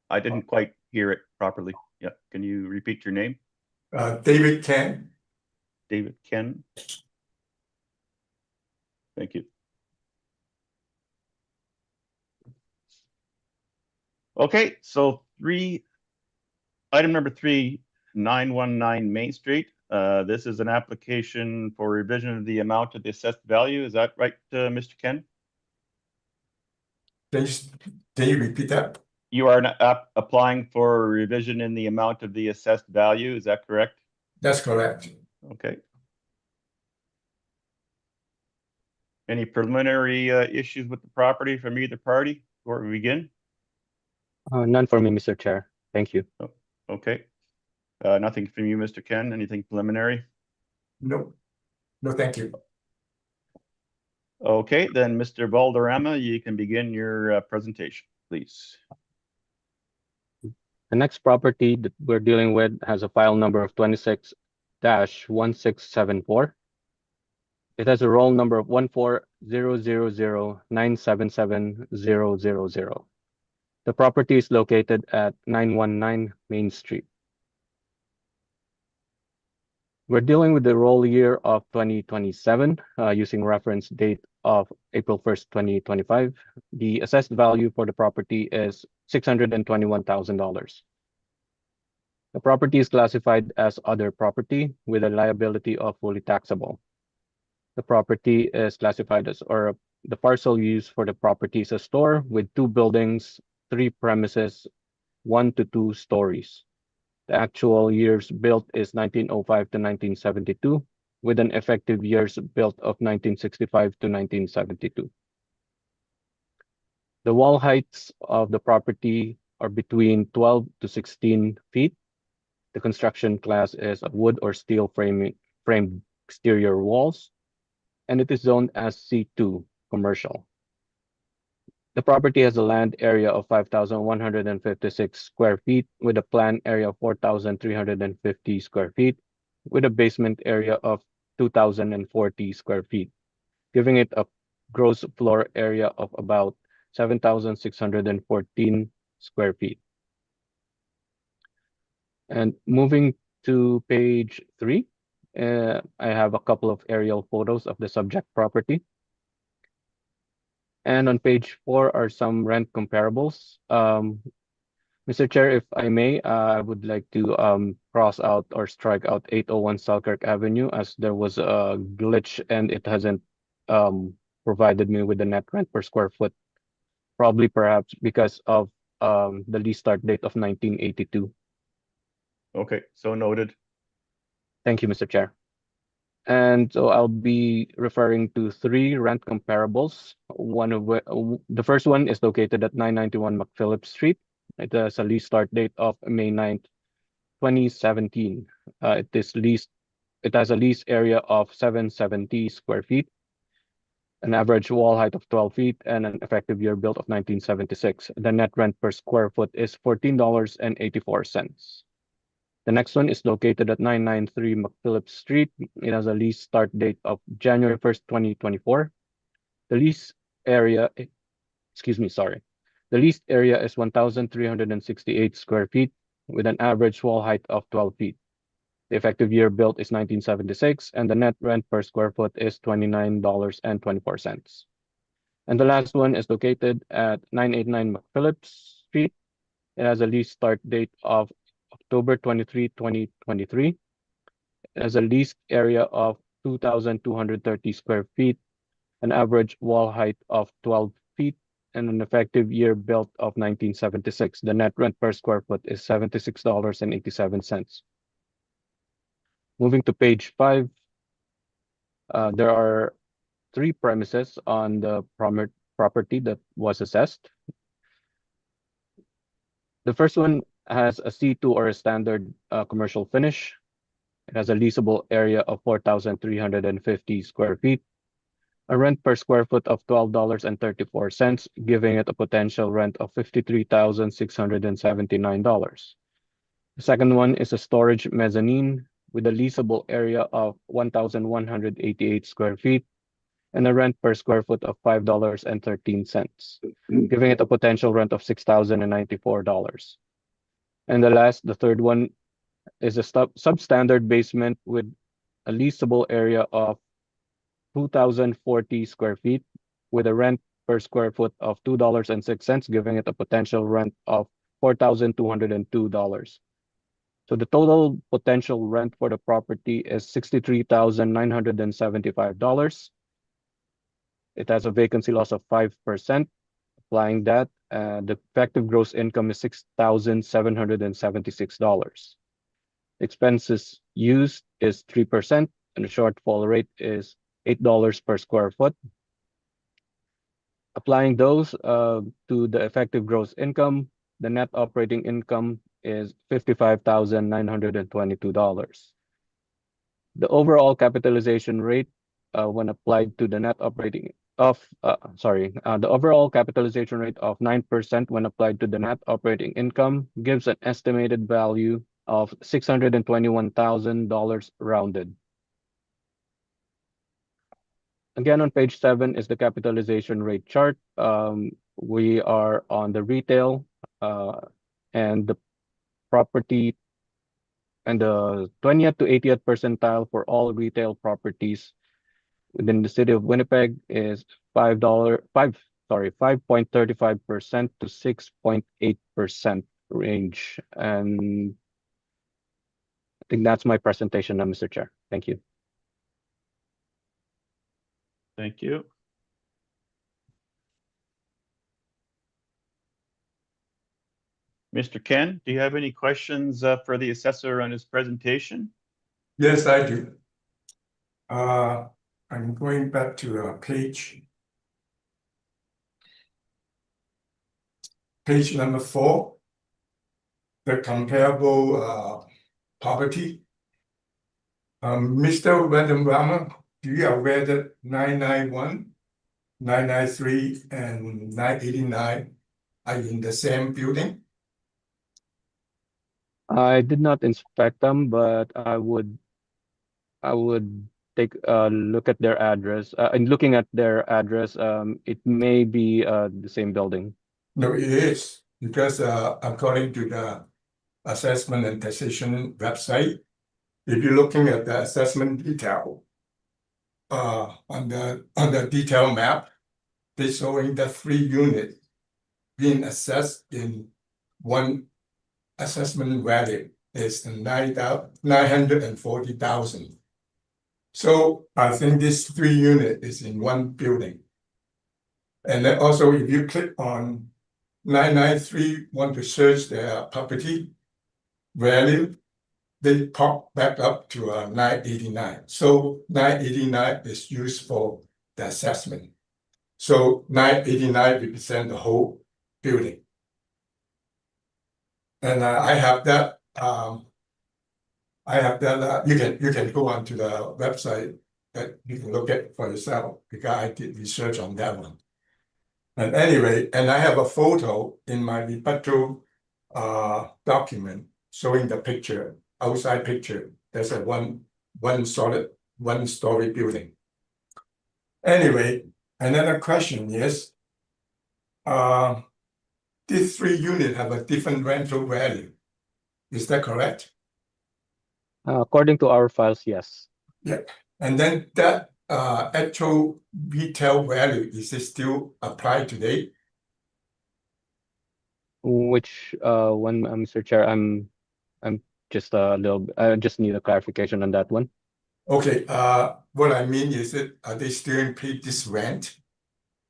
I didn't quite hear it properly. Yeah, can you repeat your name? David Ken. David Ken. Thank you. Okay, so item number 3, 919 Main Street. This is an application for revision of the amount of the assessed value. Is that right, Mr. Ken? Can you repeat that? You are applying for a revision in the amount of the assessed value. Is that correct? That's correct. Okay. Any preliminary issues with the property from either party before we begin? None for me, Mr. Chair. Thank you. Okay. Nothing from you, Mr. Ken. Anything preliminary? No. No, thank you. Okay, then Mr. Valderrama, you can begin your presentation, please. The next property that we're dealing with has a file number of 26-1674. It has a roll number of 14000977000. The property is located at 919 Main Street. We're dealing with the roll year of 2027 using reference date of April 1st, 2025. The assessed value for the property is $621,000. The property is classified as other property with a liability of fully taxable. The property is classified as, or the parcel used for the property is a store with 2 buildings, 3 premises, 1 to 2 stories. The actual years built is 1905 to 1972, with an effective years built of 1965 to 1972. The wall heights of the property are between 12 to 16 feet. The construction class is wood or steel framed exterior walls, and it is zoned as C2 commercial. The property has a land area of 5,156 square feet with a planned area of 4,350 square feet with a basement area of 2,040 square feet, giving it a gross floor area of about 7,614 square feet. And moving to page 3, I have a couple of aerial photos of the subject property. And on page 4 are some rent comparables. Mr. Chair, if I may, I would like to cross out or strike out 801 Selkirk Avenue as there was a glitch and it hasn't provided me with the net rent per square foot, probably perhaps because of the lease start date of 1982. Okay, so noted. Thank you, Mr. Chair. And so I'll be referring to 3 rent comparables. The first one is located at 991 McPhillips Street. It has a lease start date of May 9th, 2017. It has a lease area of 770 square feet, an average wall height of 12 feet, and an effective year built of 1976. The net rent per square foot is $14.84. The next one is located at 993 McPhillips Street. It has a lease start date of January 1st, 2024. The lease area, The leased area is 1,368 square feet with an average wall height of 12 feet. The effective year built is 1976, and the net rent per square foot is $29.24. And the last one is located at 989 McPhillips Street. It has a lease start date of October 23, 2023. It has a leased area of 2,230 square feet, an average wall height of 12 feet, and an effective year built of 1976. The net rent per square foot is $76.87. Moving to page 5, there are 3 premises on the property that was assessed. The first one has a C2 or a standard commercial finish. It has a leasable area of 4,350 square feet, a rent per square foot of $12.34, giving it a potential rent of $53,679. The second one is a storage mezzanine with a leasable area of 1,188 square feet and a rent per square foot of $5.13, giving it a potential rent of $6,094. And the third one is a substandard basement with a leasable area of 2,040 square feet with a rent per square foot of $2.06, giving it a potential rent of $4,202. So the total potential rent for the property is $63,975. It has a vacancy loss of 5%. Applying that, the effective gross income is $6,776. Expenses used is 3%, and the shortfall rate is $8 per square foot. Applying those to the effective gross income, the net operating income is $55,922. The overall capitalization rate when applied to the net operating the overall capitalization rate of 9% when applied to the net operating income gives an estimated value of $621,000 rounded. Again, on page 7 is the capitalization rate chart. We are on the retail and the property and the 20th to 80th percentile for all retail properties within the city of Winnipeg is 5.35% to 6.8% range. And I think that's my presentation now, Mr. Chair. Thank you. Thank you. Mr. Ken, do you have any questions for the assessor on his presentation? Yes, I do. I'm going back to page number 4, the comparable property. Mr. Vandenbrama, do you aware that 991, 993, and 989 are in the same building? I did not inspect them, but I would take a look at their address. And looking at their address, it may be the same building. No, it is, because according to the assessment and taxation website, if you're looking at the assessment detail, on the detail map, they're showing the 3 units being assessed in one assessment value is 940,000. So I think this 3 unit is in one building. And then also, if you click on 993, want to search their property value, they pop back up to 989. So 989 is used for the assessment. So 989 represent the whole building. And I have that. You can go onto the website that you can look at for yourself, because I did research on that one. And anyway, and I have a photo in my rebuttal document showing the picture, outside picture. There's a one story building. Anyway, another question is, these 3 units have a different rental value. Is that correct? According to our files, yes. Yeah. And then that actual retail value, is it still applied today? Which one, Mr. Chair? I'm just a little. I just need a clarification on that one. Okay. What I mean is are they still pay this rent?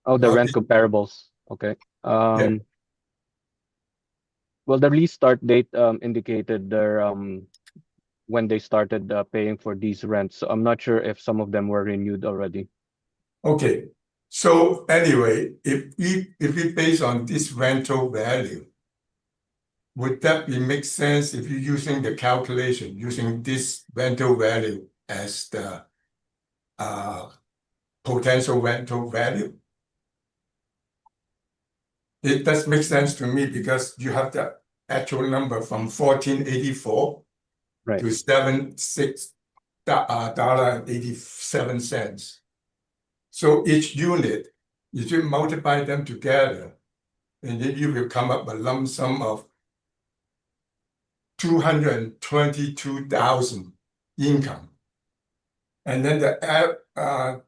Oh, the Or rent comparables. Okay. Yeah. Well, the lease start date indicated their when they started paying for these rents. So I'm not sure if some of them were renewed already. Okay. So anyway, if we base on this rental value, would that make sense if you're using the calculation, using this rental value as the potential rental value? It does make sense to me, because you have the actual number from 1484 Right. to $76.87. So each unit, if you multiply them together, and then you will come up with a lump sum of 222,000 income. And then the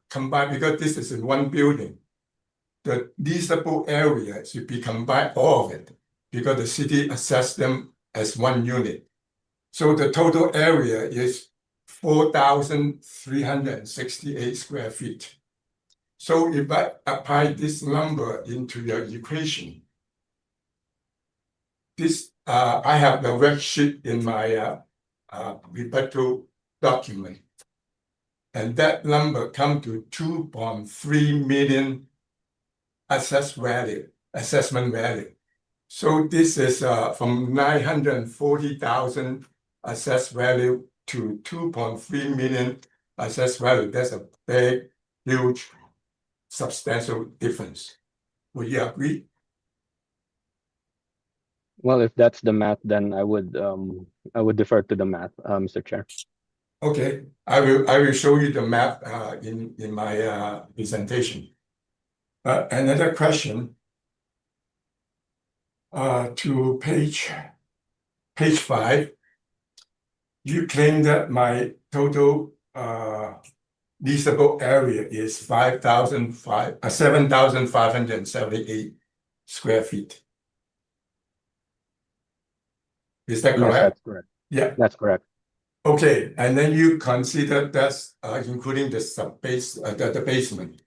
combined, because this is in one building, the leasable area should be combined, all of it, because the city assessed them as one unit. So the total area is 4,368 square feet. So if I apply this number into your equation, this I have the worksheet in my rebuttal document, and that number come to 2.3 million assessment value. So this is from 940,000 assessed value to 2.3 million assessed value. That's a big, huge, substantial difference. Would you agree? Well, if that's the math, then I would defer to the math, Mr. Chair. Okay, I will show you the map in my presentation. Another question to page 5. You claim that my total leasable area is 7,578 square feet. Is that Yes, correct? that's correct. Yeah. That's correct. Okay, and then you consider that's including the subbase, the basement.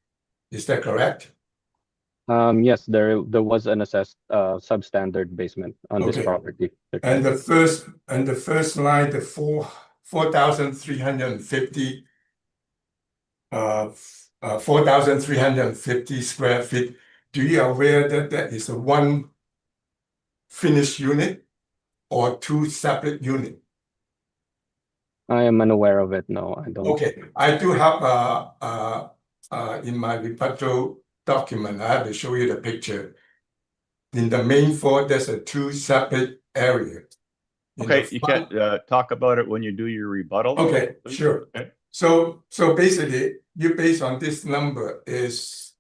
Is that correct? Yes, there was an assessed substandard basement on this Okay. property. And the first line, the 4,350 4,350 square feet. Do you aware that that is a one finished unit or two separate unit? I am unaware of it. No, I don't. Okay, I do have in my rebuttal document, I have to show you the picture. In the main floor, there's a two separate area. In Okay, the you front- can't talk about it when you do your rebuttal. Okay, please? sure. Okay. So basically, you based on this number is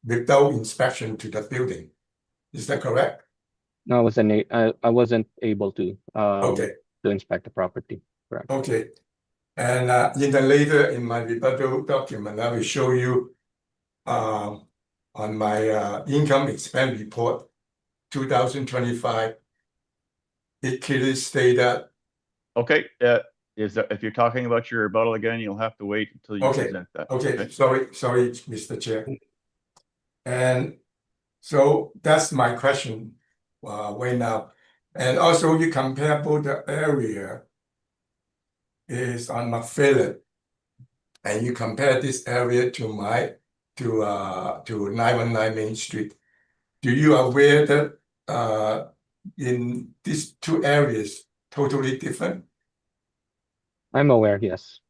without inspection to the building. Is that correct? No, I wasn't able to Okay, to inspect the property. Correct. okay. And in the later in my rebuttal document, I will show you on my income expense report 2025. It clearly stated. Okay, if you're talking about your rebuttal again, you'll have to wait until you Okay, present that. okay, sorry, Mr. Chair. And so that's my question right now. And also you compare both the area is on McPhillips, and you compare this area to 919 Main Street. Do you aware that in these two areas totally different? I'm aware. Yes.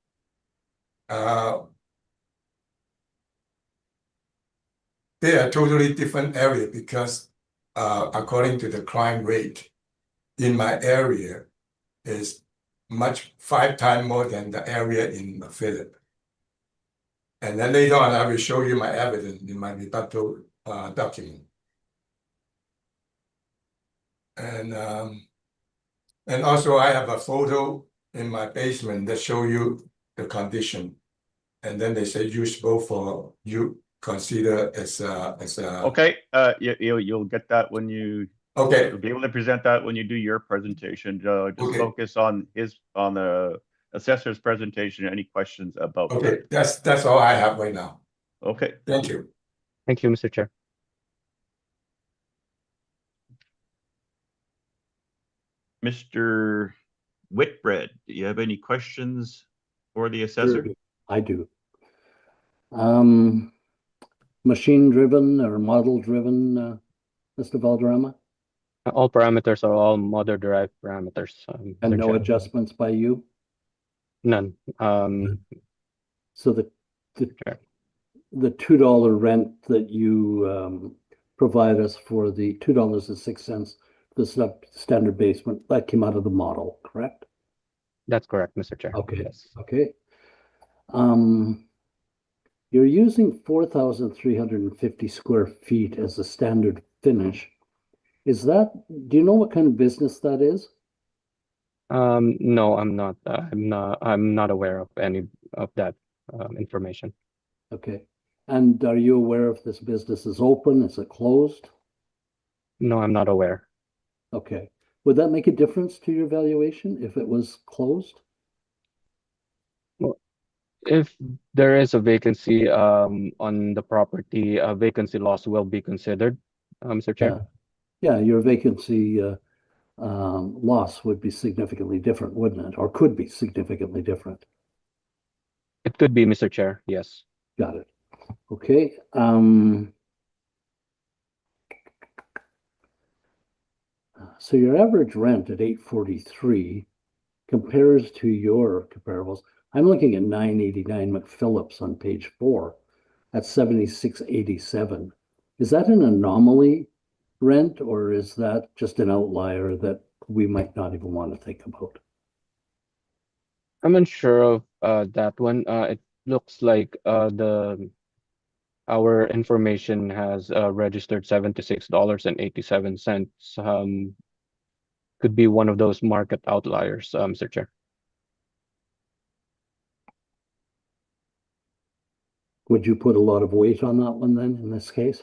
They are totally different area because according to the crime rate in my area is much 5 times more than the area in Philip. And then later on, I will show you my evidence in my rebuttal document. And also I have a photo in my basement that show you the condition. And then they say usable for you consider as a. Okay, you'll get that when you. Okay. You'll be able to present that when you do your presentation. Just Okay. focus on the assessor's presentation. Any questions about Okay, that? that's all I have right now. Okay. Thank you. Thank you, Mr. Chair. Mr. Whitbread, do you have any questions for the assessor? Sure, I do. Machine driven or model driven, Mr. Valderrama? All parameters are all model derived parameters. And Mr. no Chair. adjustments by you? None. So the Sure. the $2 rent that you provide us for the $2.06, the substandard basement, that came out of the model, correct? That's correct, Mr. Chair. Okay. Yes. Okay. You're using 4,350 square feet as a standard finish. Is that, do you know what kind of business that is? No, I'm not. I'm not aware of any of that information. Okay. And are you aware if this business is open? Is it closed? No, I'm not aware. Okay. Would that make a difference to your valuation if it was closed? If there is a vacancy on the property, a vacancy loss will be considered, Mr. Chair. Yeah, your vacancy loss would be significantly different, wouldn't it? Or could be significantly different. It could be, Mr. Chair. Yes. Got it. Okay. So your average rent at 843 compares to your comparables. I'm looking at 989 McPhillips on page 4 at 7687. Is that an anomaly rent, or is that just an outlier that we might not even want to think about? I'm unsure of that one. It looks like our information has registered $76.87. Could be one of those market outliers, Mr. Chair. Would you put a lot of weight on that one then in this case?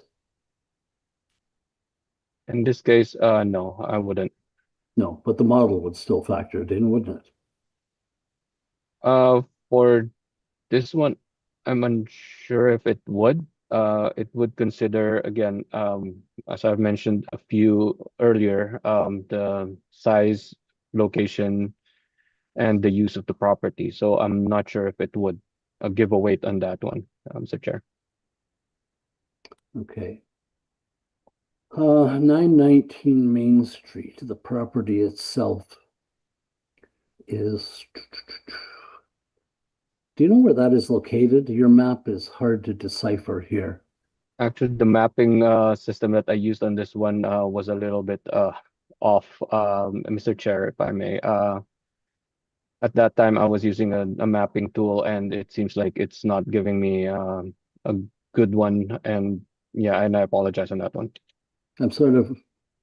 In this case, no, I wouldn't. No, but the model would still factor it in, wouldn't it? For this one, I'm unsure if it would. it would consider again, as I've mentioned a few earlier, the size, location, and the use of the property. So I'm not sure if it would give a weight on that one, Mr. Chair. Okay. 919 Main Street, the property itself is, do you know where that is located? Your map is hard to decipher here. Actually, the mapping system that I used on this one was a little bit off, Mr. Chair, if I may. At that time, I was using a mapping tool, and it seems like it's not giving me a good one. And yeah, and I apologize on that one. I'm sort of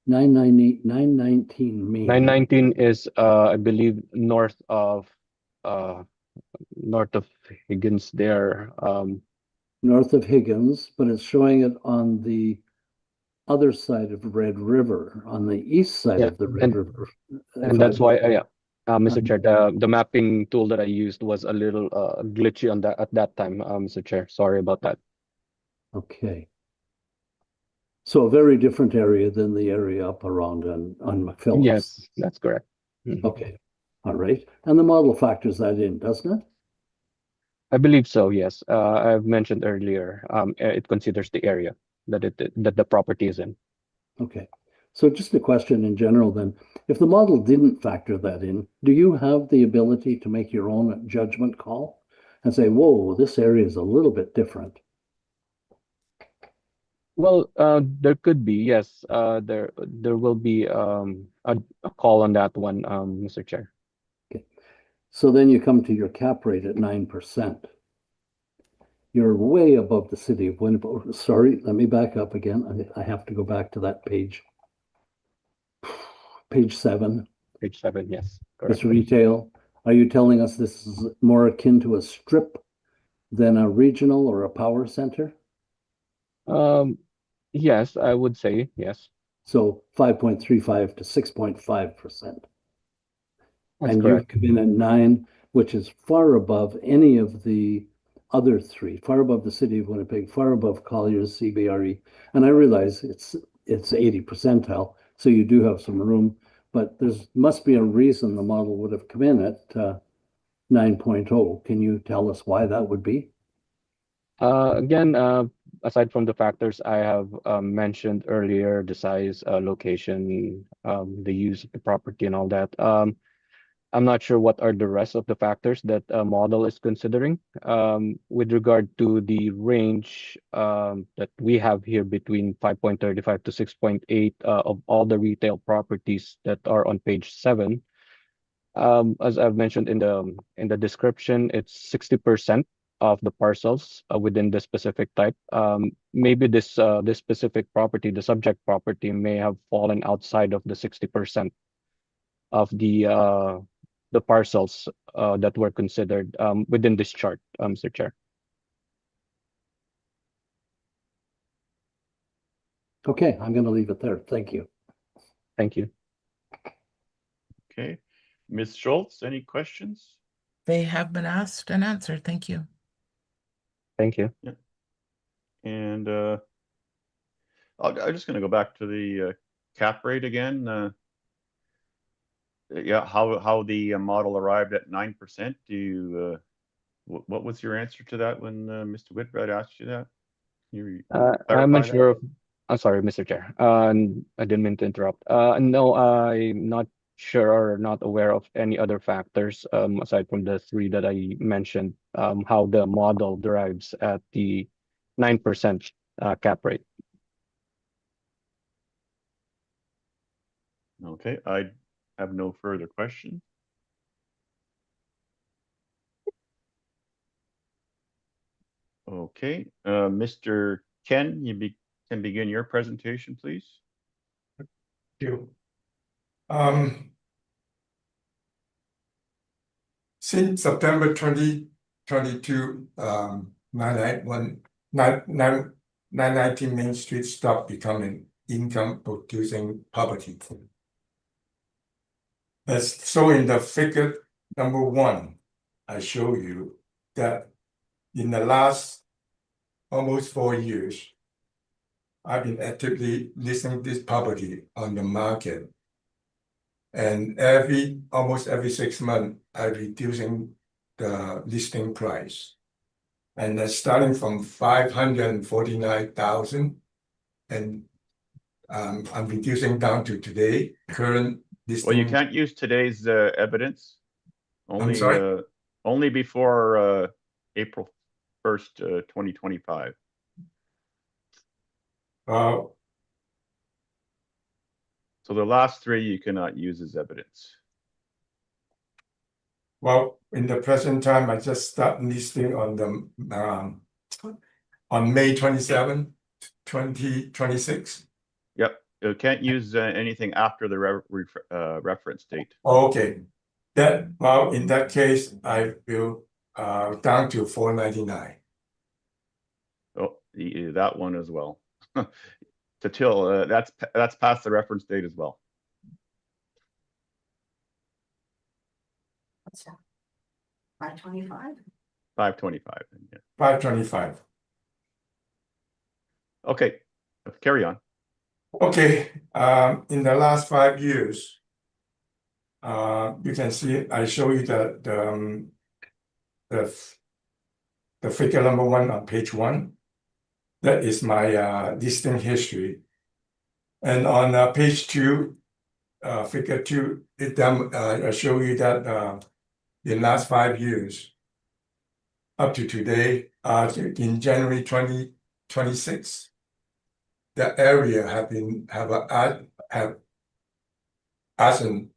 919 Main. 919 is, I believe, north of Higgins there. North of Higgins, but it's showing it on the other side of Red River, on the east side Yeah, of the Red River. And that's why, Mr. Chair, the mapping tool that I used was a little glitchy on that at that time, Mr. Chair. Sorry about that. Okay. So a very different area than the area up around on McPhillips. Yes, that's correct. Mhm. Okay. All right. And the model factors that in, doesn't it? I believe so, yes. I've mentioned earlier, it considers the area that the property is in. Okay. So just a question in general then, if the model didn't factor that in, do you have the ability to make your own judgment call and say, whoa, this area is a little bit different? Well, there could be, yes. There will be a call on that one, Mr. Chair. Okay. So then you come to your cap rate at 9%. You're way above the city of Winnipeg. Sorry, let me back up again. I have to go back to that page. Page 7. Page 7, yes, correct. It's retail. Are you telling us this is more akin to a strip than a regional or a power center? Yes, I would say yes. So 5.35 to 6.5%. That's And correct. you've come in at 9, which is far above any of the other three, far above the city of Winnipeg, far above Collier's CBRE. And I realize it's 80 percentile, so you do have some room, but there's must be a reason the model would have come in at 9.0. Can you tell us why that would be? Again, aside from the factors I have mentioned earlier, the size, location, the use of the property and all that, I'm not sure what are the rest of the factors that a model is considering. With regard to the range that we have here between 5.35 to 6.8 of all the retail properties that are on page 7. As I've mentioned in the description, it's 60% of the parcels within the specific type. Maybe this specific property, the subject property, may have fallen outside of the 60% of the parcels that were considered within this chart, Mr. Chair. Okay, I'm going to leave it there. Thank you. Thank you. Okay. Ms. Schultz, any questions? They have been asked and answered. Thank you. Thank you. And I'm just going to go back to the cap rate again. Yeah, how the model arrived at 9%. Do you what was your answer to that when Mr. Whitbread asked you that? Can you I'm not clarify that? sure. I'm sorry, Mr. Chair. I didn't mean to interrupt. No, I'm not sure or not aware of any other factors aside from the 3 that I mentioned. How the model derives at the 9% cap rate. Okay, I have no further questions. Okay, Mr. Ken, you can begin your presentation, please. Thank you. Since September 2022, 919 Main Street stopped becoming income producing property. As shown in the figure number 1, I show you that in the last almost 4 years, I've been actively listing this property on the market. And almost every 6 months, I'm reducing the listing price. And that's starting from 549,000, and I'm reducing down to today, current listing. Well, you can't use today's evidence. Only sorry? only before April 1st, 2025. Uh, So the last three you cannot use as evidence. well, in the present time, I just start listing on the on May 27, 2026. Yep, you can't use anything after the reference date. Okay, well, in that case, I will down to 499. Oh, that one as well. That's past the reference date as well. What's that? 525? 525. Yeah. 525. Okay, carry on. Okay, in the last 5 years, you can see I show you the figure number 1 on page 1. That is my listing history. And on page 2, figure 2, I show you that in last 5 years, up to today, in January 2026, the area have arson,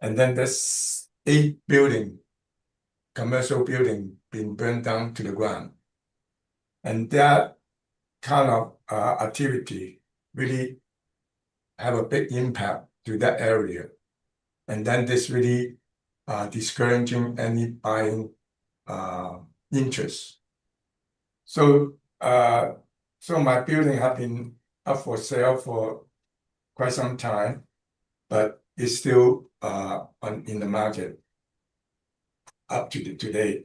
and then there's 8 commercial building being burned down to the ground. And that kind of activity really have a big impact to that area. And then this really discouraging any buying interest. So my building have been up for sale for quite some time, but it's still in the market up to today.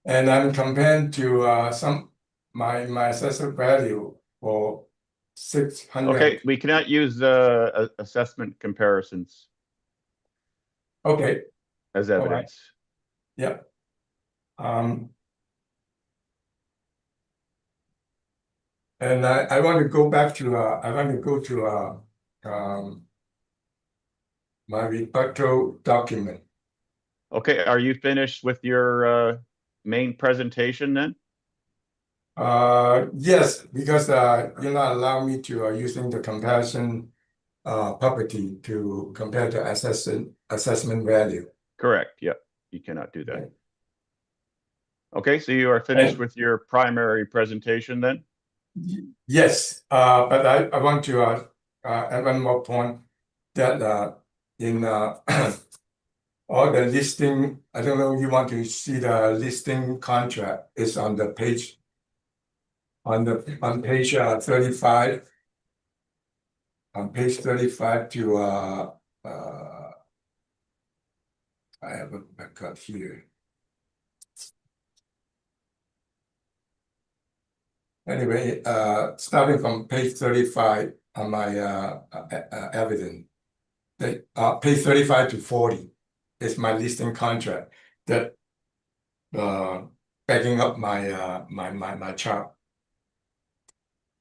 And I'm comparing to my assessment value for 600. Okay, we cannot use assessment comparisons Okay, as all right. evidence. Yeah. And I want to go back to my rebuttal document. Okay, are you finished with your main presentation then? Yes, because you're not allowing me to using the comparison property to compare the assessment value. Correct, yep, you cannot do that. Okay, so you are finished with your primary presentation then? Yes, but I want to add one more point that in all the listing, I don't know if you want to see the listing contract is on the page on page 35. On page 35 to I have a backup here. Anyway, starting from page 35 on my evidence, that page 35 to 40 is my listing contract that backing up my my chart.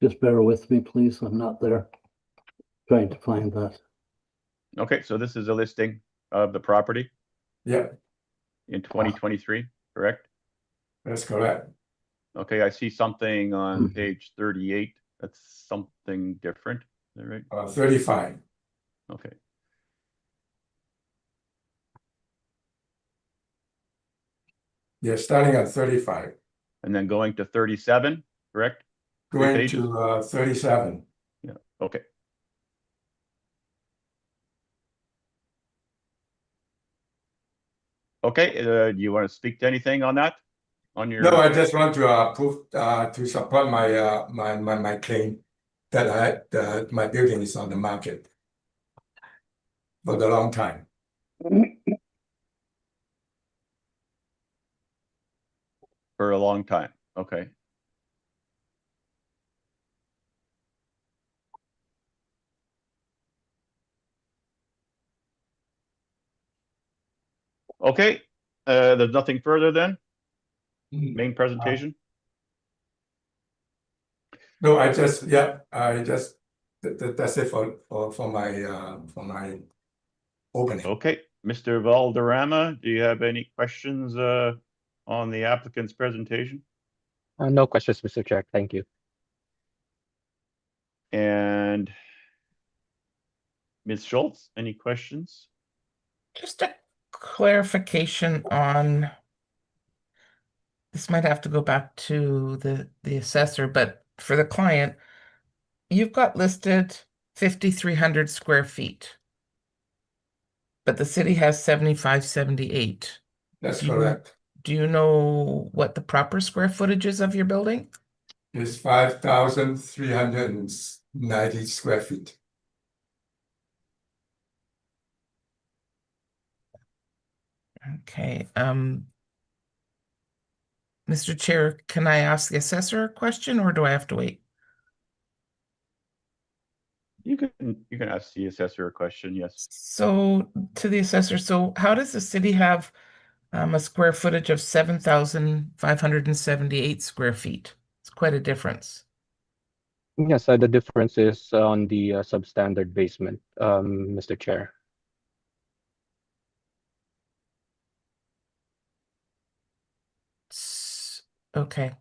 Just bear with me, please. I'm not there. Trying to find that. Okay, so this is a listing of the property Yeah, in 2023, correct? that's correct. Okay, I see something on page 38. That's something different, is that right? 35. Okay. Yeah, starting at 35. And then going to 37, correct? Going to 37. Yeah, okay. Okay, do you want to speak to anything on that? On your No, I just want to prove to support my my claim that my building is on the market for the long time. for a long time. Okay. Okay, there's nothing further then? Mm. Main presentation? No, I just that's it for my opening. Okay, Mr. Valderrama, do you have any questions on the applicant's presentation? No questions, Mr. Chair. Thank you. And Ms. Schultz, any questions? Just a clarification on, this might have to go back to the assessor, but for the client, you've got listed 5,300 square feet, but the city has 7,578. That's Do you- correct. Do you know what the proper square footage is of your building? It's 5,390 square feet. Okay, Mr. Chair, can I ask the assessor a question or do I have to wait? You can ask the assessor a question, yes. So to the assessor, so how does the city have a square footage of 7,578 square feet? It's quite a difference. Yes, the difference is on the substandard basement, Mr. Chair. Okay.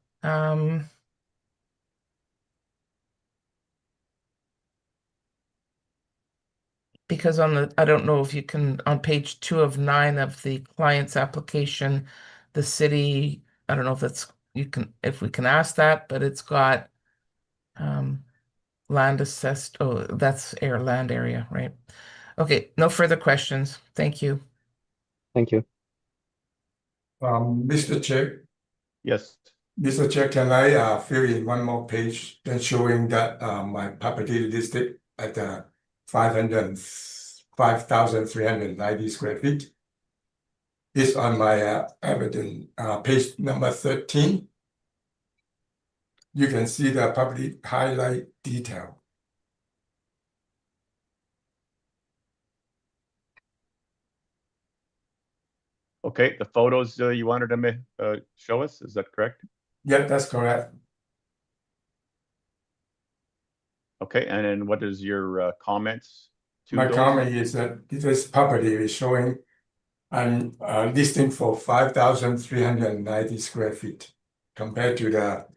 Because I don't know if you can, on page 2 of 9 of the client's application, the city, I don't know if if we can ask that, but it's got land assessed. Oh, that's land area, right? Okay, no further questions. Thank you. Thank you. Mr. Chair, Yes, Mr. Chair, can I fill in one more page then showing that my property listed at 5,390 square feet is on my evidence page number 13. You can see the property highlight detail. okay, the photos you wanted to show us, is that correct? Yeah, that's correct. Okay, and then what is your comments to My those? comment is that this property is showing I'm listing for 5,390 square feet compared to the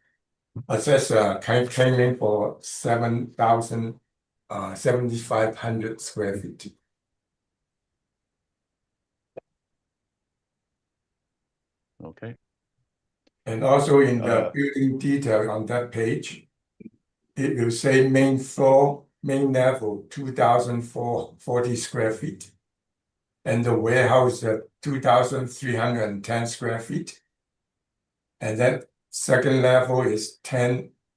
assessor claiming for 7,500 square feet. Okay, And also in the building detail on that page, it will say main floor, main level, 2,440 square feet. And the warehouse at 2,310 square feet. And that second level is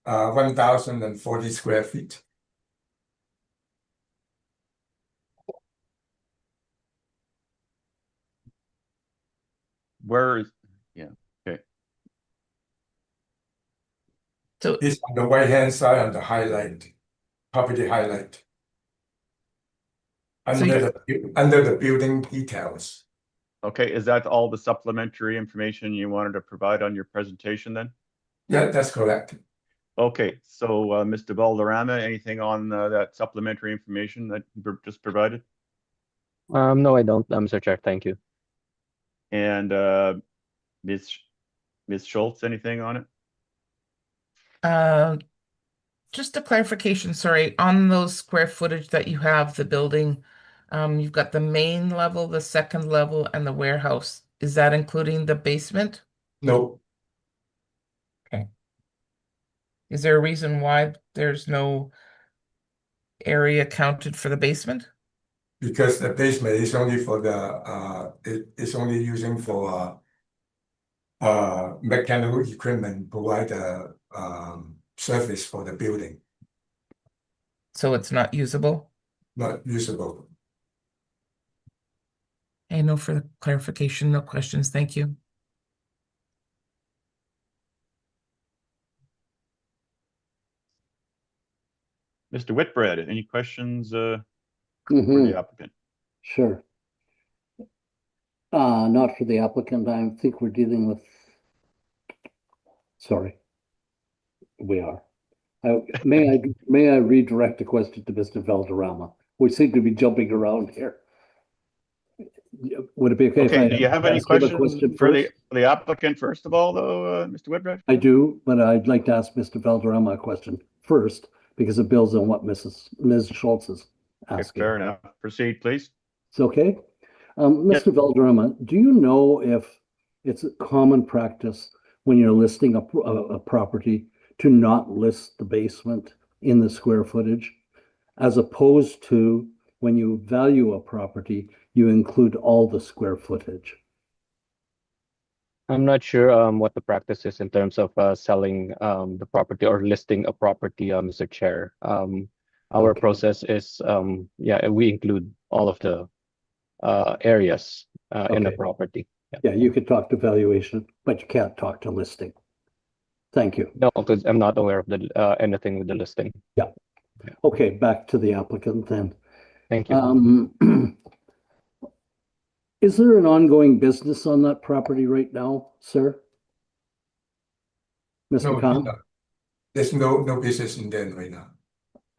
1,040 square feet. where is, yeah, okay, So, It's on the right hand side on the highlight, property highlight. Under the building details. okay, is that all the supplementary information you wanted to provide on your presentation then? Yeah, that's correct. Okay, so Mr. Valderrama, anything on that supplementary information that you just provided? No, I don't, Mr. Chair. Thank you. And Ms. Schultz, anything on it? just a clarification, sorry, on those square footage that you have, the building, you've got the main level, the second level, and the warehouse. Is that including the basement? No, Okay. Is there a reason why there's no area counted for the basement? because the basement is only for it's only using for mechanical equipment provide the service for the building, So it's not usable? not usable. Hey, no further clarification, no questions. Thank you. Mr. Whitbread, any questions for Mhm. the applicant? Sure. Not for the applicant. I think we're dealing with. Sorry. We are. May I redirect the question to Mr. Valderrama? We seem to be jumping around here. Would it be okay if Okay, I do you have any ask him a questions for first? the applicant first of all, though, Mr. Whitbread? I do, but I'd like to ask Mr. Valderrama a question first because it builds on what Ms. Schultz is Okay, asking. fair enough. Proceed, please. It's okay. Mr. Valderrama, do you know if it's a common practice when you're listing a property to not list the basement in the square footage, as opposed to when you value a property, you include all the square footage? I'm not sure what the practice is in terms of selling the property or listing a property, Mr. Chair. Our Okay. process is yeah, we include all of the areas in the Okay. property. Yeah. Yeah, you could talk to valuation, but you can't talk to listing. Thank you. No, because I'm not aware of the anything with the listing. Okay, back to the applicant then. Thank you. Is there an ongoing business on that property right now, sir? Ms. No, McCann? no. There's no business in there right now.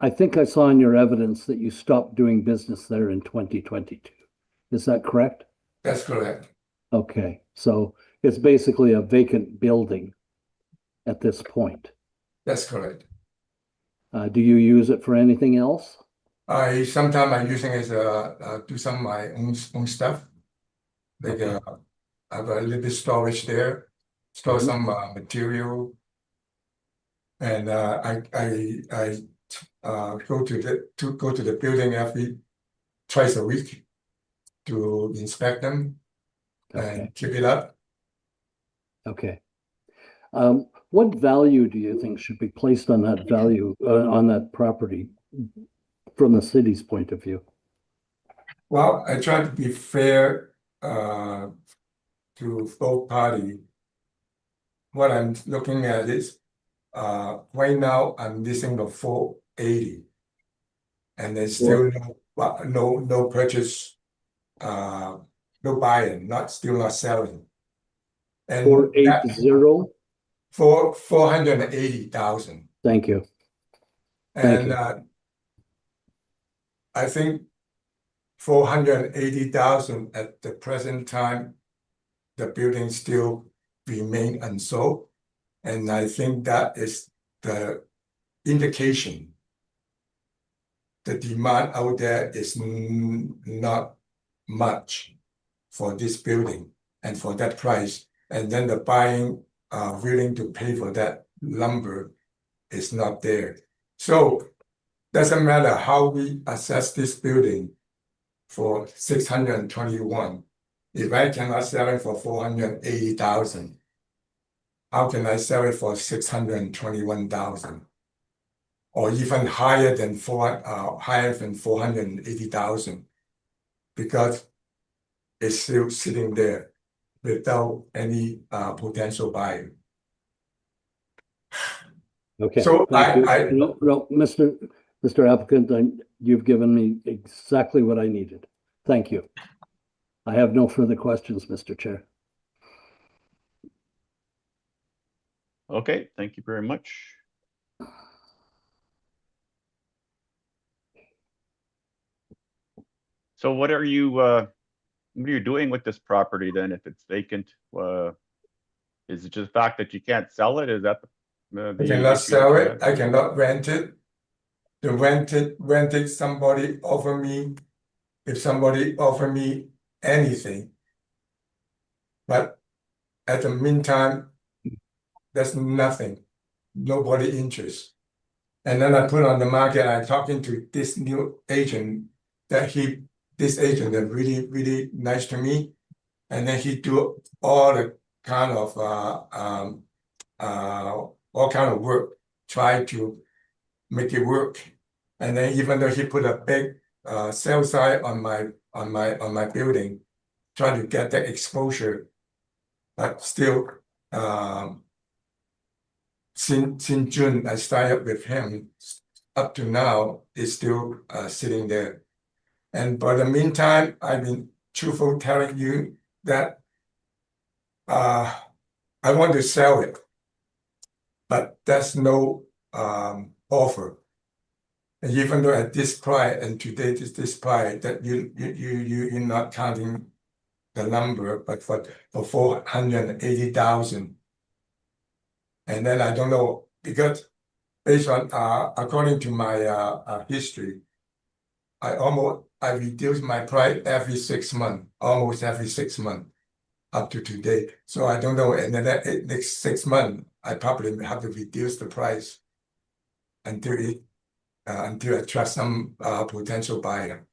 I think I saw in your evidence that you stopped doing business there in 2022. Is that correct? That's correct. Okay, so it's basically a vacant building at this point. That's correct. Do you use it for anything else? Sometimes I'm using it as do some of my own stuff. Like Okay. I have a little bit storage there, store some material, and I go to the building twice a week to inspect them Okay. and keep it up. Okay. What value do you think should be placed on that value on that property from the city's point of view? Well, I try to be fair to both parties. What I'm looking at is right now I'm listing the 480, and there's still no purchase, no buying, still not selling. And 480? for 480,000. Thank you. Thank And you. I think 480,000 at the present time, the building still remain unsold. And I think that is the indication the demand out there is not much for this building and for that price. And then the buying willing to pay for that number is not there. So doesn't matter how we assess this building for 621. If I cannot sell it for 480,000, how can I sell it for 621,000? Or even higher than 480,000, because it's still sitting there without any potential buyer. Okay. So No, Mr. Applicant, you've given me exactly what I needed. Thank you. I have no further questions, Mr. Chair. Okay, thank you very much. So what are you doing with this property then if it's vacant? Is it just the fact that you can't sell it? Is that the I cannot issue sell that you it. I cannot rent it. The rented somebody offer me, if somebody offer me anything. But at the meantime, there's nothing, nobody interest. And then I put on the market, I'm talking to this new agent this agent is really, really nice to me. And then he do all the kind of all kind of work, try to make it work. And then even though he put a big sales sign on my building, trying to get that exposure, but still since June I started with him, up to now it's still sitting there. And by the meantime, I've been truthful telling you that I want to sell it, but there's no offer. And even though at this price and today this price that you're not counting the number, but for 480,000. And then I don't know, because based on according to my history, I reduce my price every 6 months, almost every 6 months up to today. So I don't know, and then next 6 months, I probably have to reduce the price until until attract some potential buyer.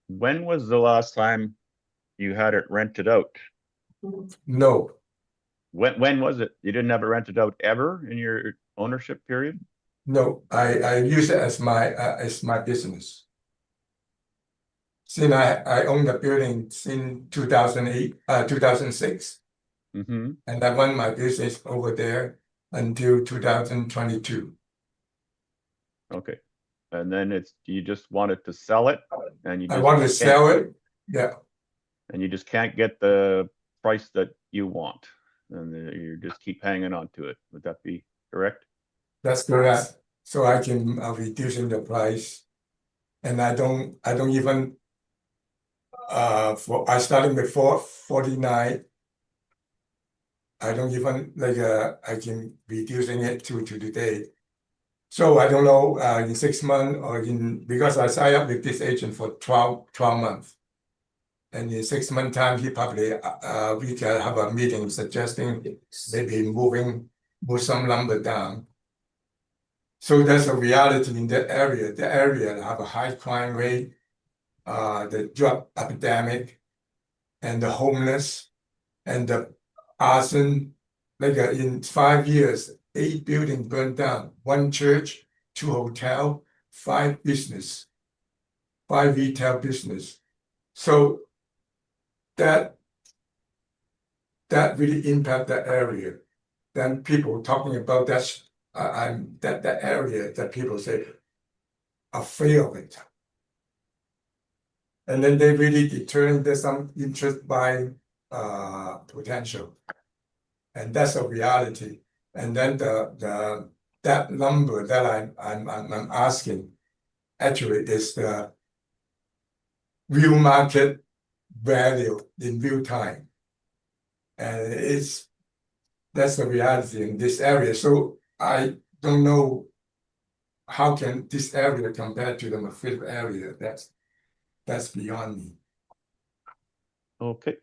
When was the last time you had it rented out? No, When was it? You didn't have it rented out ever in your ownership period? no, I use it as my business. Since I own the building since 2008, 2006, Mm-hmm. and I run my business over there until 2022. Okay. And then you just wanted to sell it and you I just want to can't- sell it, yeah, and you just can't get the price that you want. And you just keep hanging on to it. Would that be correct? that's correct. So I can reducing the price, and I don't even I starting with 49. I don't even like I can reducing it to today. So I don't know in 6 months or because I signed up with this agent for 12 months. And in 6 months time, he probably we can have a meeting suggesting maybe move some lumber down. So that's a reality in that area. The area have a high crime rate, the drug epidemic, and the homeless, and the arson. Like in 5 years, 8 buildings burned down, 1 church, 2 hotel, 5 business, 5 retail business. So that really impact that area. Then people talking about that that area that people say afraid of it. And then they really determine there's some interest by potential. And that's a reality. And then that number that I'm asking actually is the real market value in real time. And that's the reality in this area. So I don't know how can this area compare to the Mafia area. That's beyond me. Okay.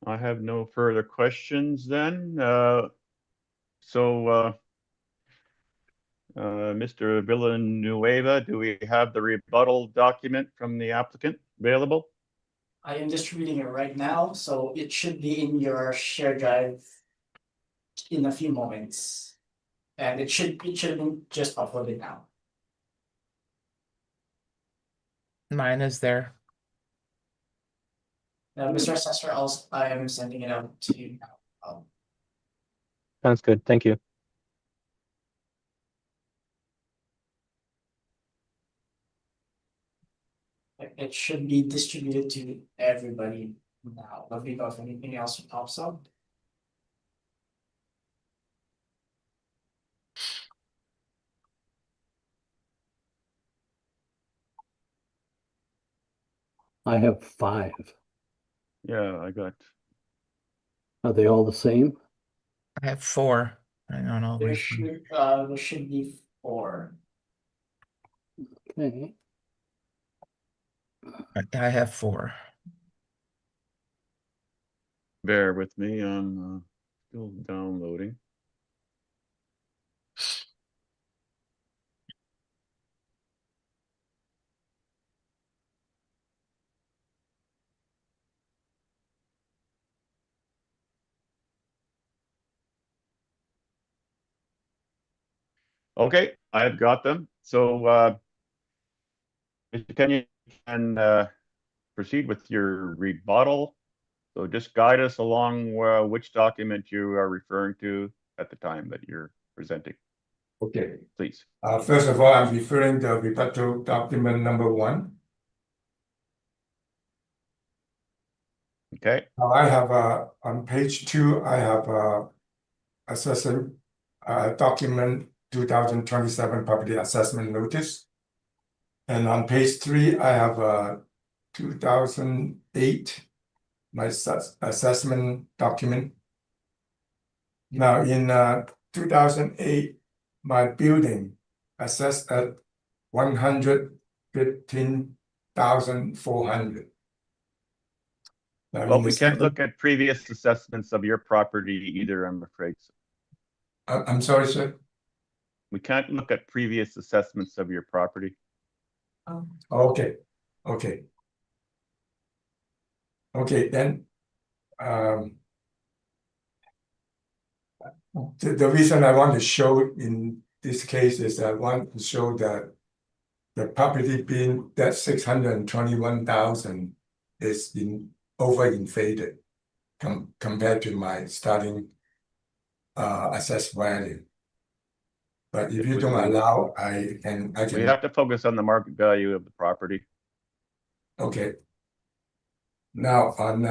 I have no further questions then. Mr. Villanueva, do we have the rebuttal document from the applicant available? I am distributing it right now, so it should be in your share drive in a few moments. And it should have been just uploaded now. Mine is there. Now, Mr. Assessor, I am sending it out to you now. Sounds good. Thank you. It should be distributed to everybody now. Let me know if anything else pops up. I have 5. Yeah, I got. Are they all the same? I have 4. Hang on, I'll There refresh. should be 4. Okay. I have 4. Bear with me, I'm still downloading. Okay, I've got them. So, Mr. Kenyon can proceed with your rebuttal. So just guide us along which document you are referring to at the time that you're presenting, Okay. please. First of all, I'm referring to rebuttal document number 1. Okay, Now I have on page 2, I have assessment document 2027 property assessment notice. And on page 3, I have 2008 my assessment document. Now in 2008, my building assessed at 115,400. well, we can't look at previous assessments of your property either, I'm afraid. I'm sorry, sir. We can't look at previous assessments of your property. Okay, then the reason I want to show in this case is I want to show that the property being that 621,000 is overinflated compared to my starting assessed value. But if you don't allow, I can. We have to focus on the market value of the property. Okay. Now on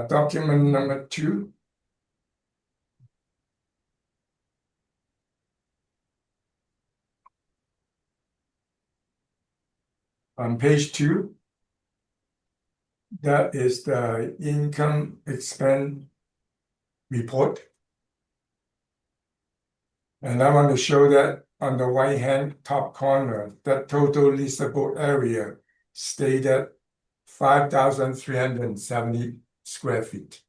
document number 2. On page 2, that is the income expense report. And I want to show that on the right hand top corner, that total leasable area stayed at 5,370 square feet.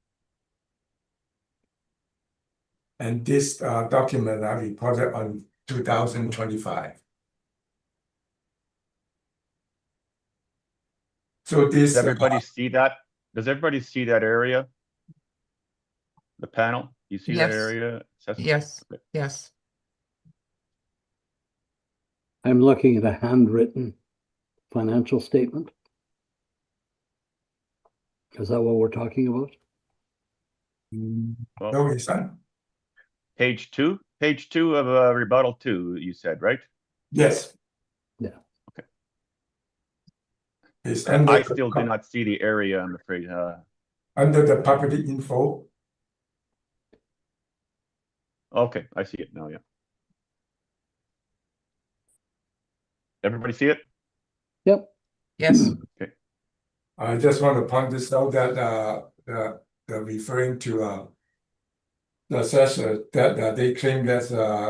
And this document I reported on 2025. So this. Does everybody see that? Does everybody see that area? The panel? You see that Yes. area? Yes, yes. I'm looking at a handwritten financial statement. Is that what we're talking about? Well, No, it's not. page 2 of rebuttal 2, you said, right? Yes. Yeah. Okay. It's under I still do not see the area, I'm afraid. under the property info. Okay, I see it now, yeah. Everybody see it? Yep. Yes. Okay. I just want to point this out that the referring to the assessor that they claim that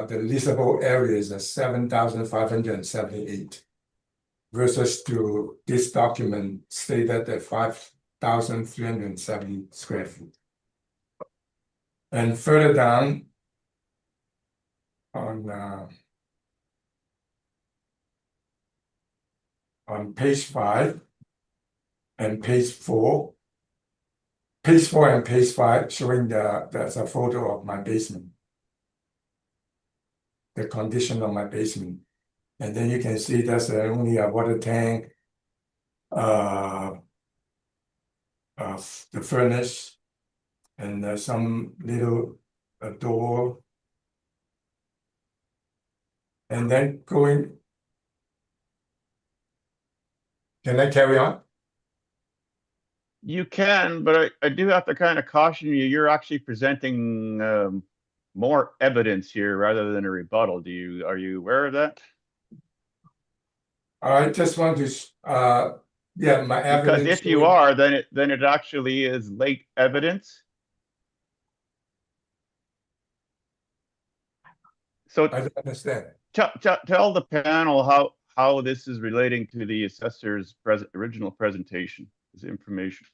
the leasable area is 7,578 versus to this document stated at 5,370 square feet. And further down on page 5 and page 4. Page 4 and page 5 showing that's a photo of my basement. The condition of my basement. And then you can see there's only a water tank, the furnace, and there's some little door. And then going. Can I carry on? You can, but I do have to kind of caution you. You're actually presenting more evidence here rather than a rebuttal. Are you aware of that? I just want to yeah, my evidence. Because if you are, then it actually is late evidence. So I don't understand. tell the panel how this is relating to the assessor's original presentation, this information.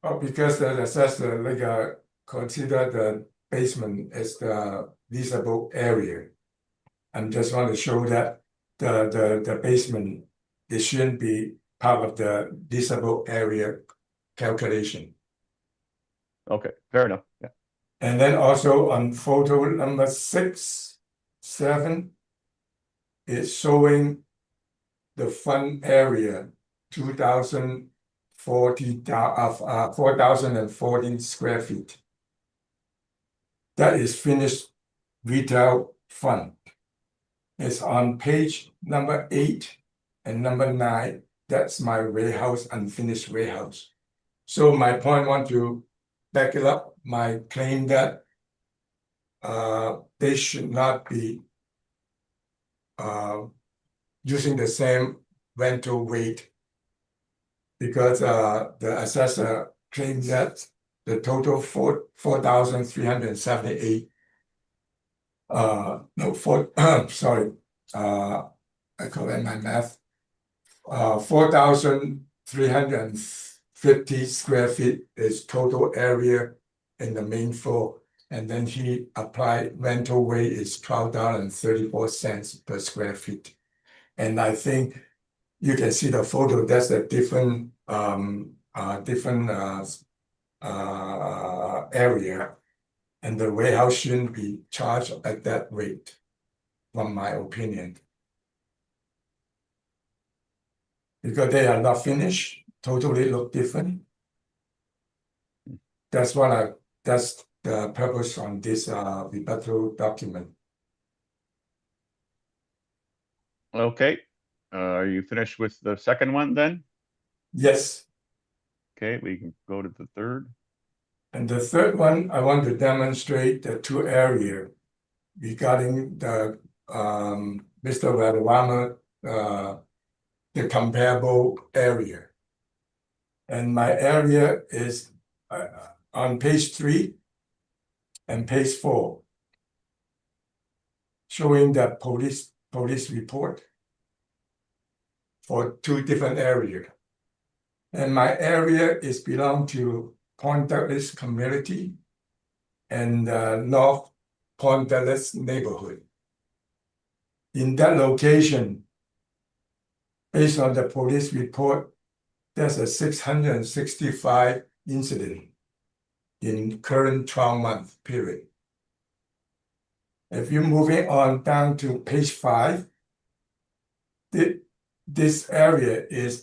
Oh, because the assessor consider the basement as the leasable area. I just want to show that the basement, it shouldn't be part of the leasable area calculation. Okay, fair enough. Yeah. And then also on photo number 6, 7, it's showing the front area 4,014 square feet. That is finished retail front. It's on page number 8 and number 9 that's my warehouse, unfinished warehouse. So my point, want to back it up, my claim that they should not be using the same rental rate, because the assessor claimed that the total 4,378 sorry, I correct my math. 4,350 square feet is total area in the main floor. And then he applied rental rate is $12.34 per square feet. And I think you can see the photo, that's a different area. And the warehouse shouldn't be charged at that rate, from my opinion. Because they are not finished, totally look different. That's the purpose on this rebuttal document. Okay, are you finished with the second one then? Yes, Okay, we can go to the third. and the third one, I want to demonstrate the two areas regarding the Mr. Valderrama, the comparable area. And my area is on page 3 and page 4, showing the police report for two different areas. And my area is belong to Point Douglas community and North Point Douglas neighborhood. In that location, based on the police report, there's a 665 incident in current 12-month period. If you're moving on down to page 5, this area is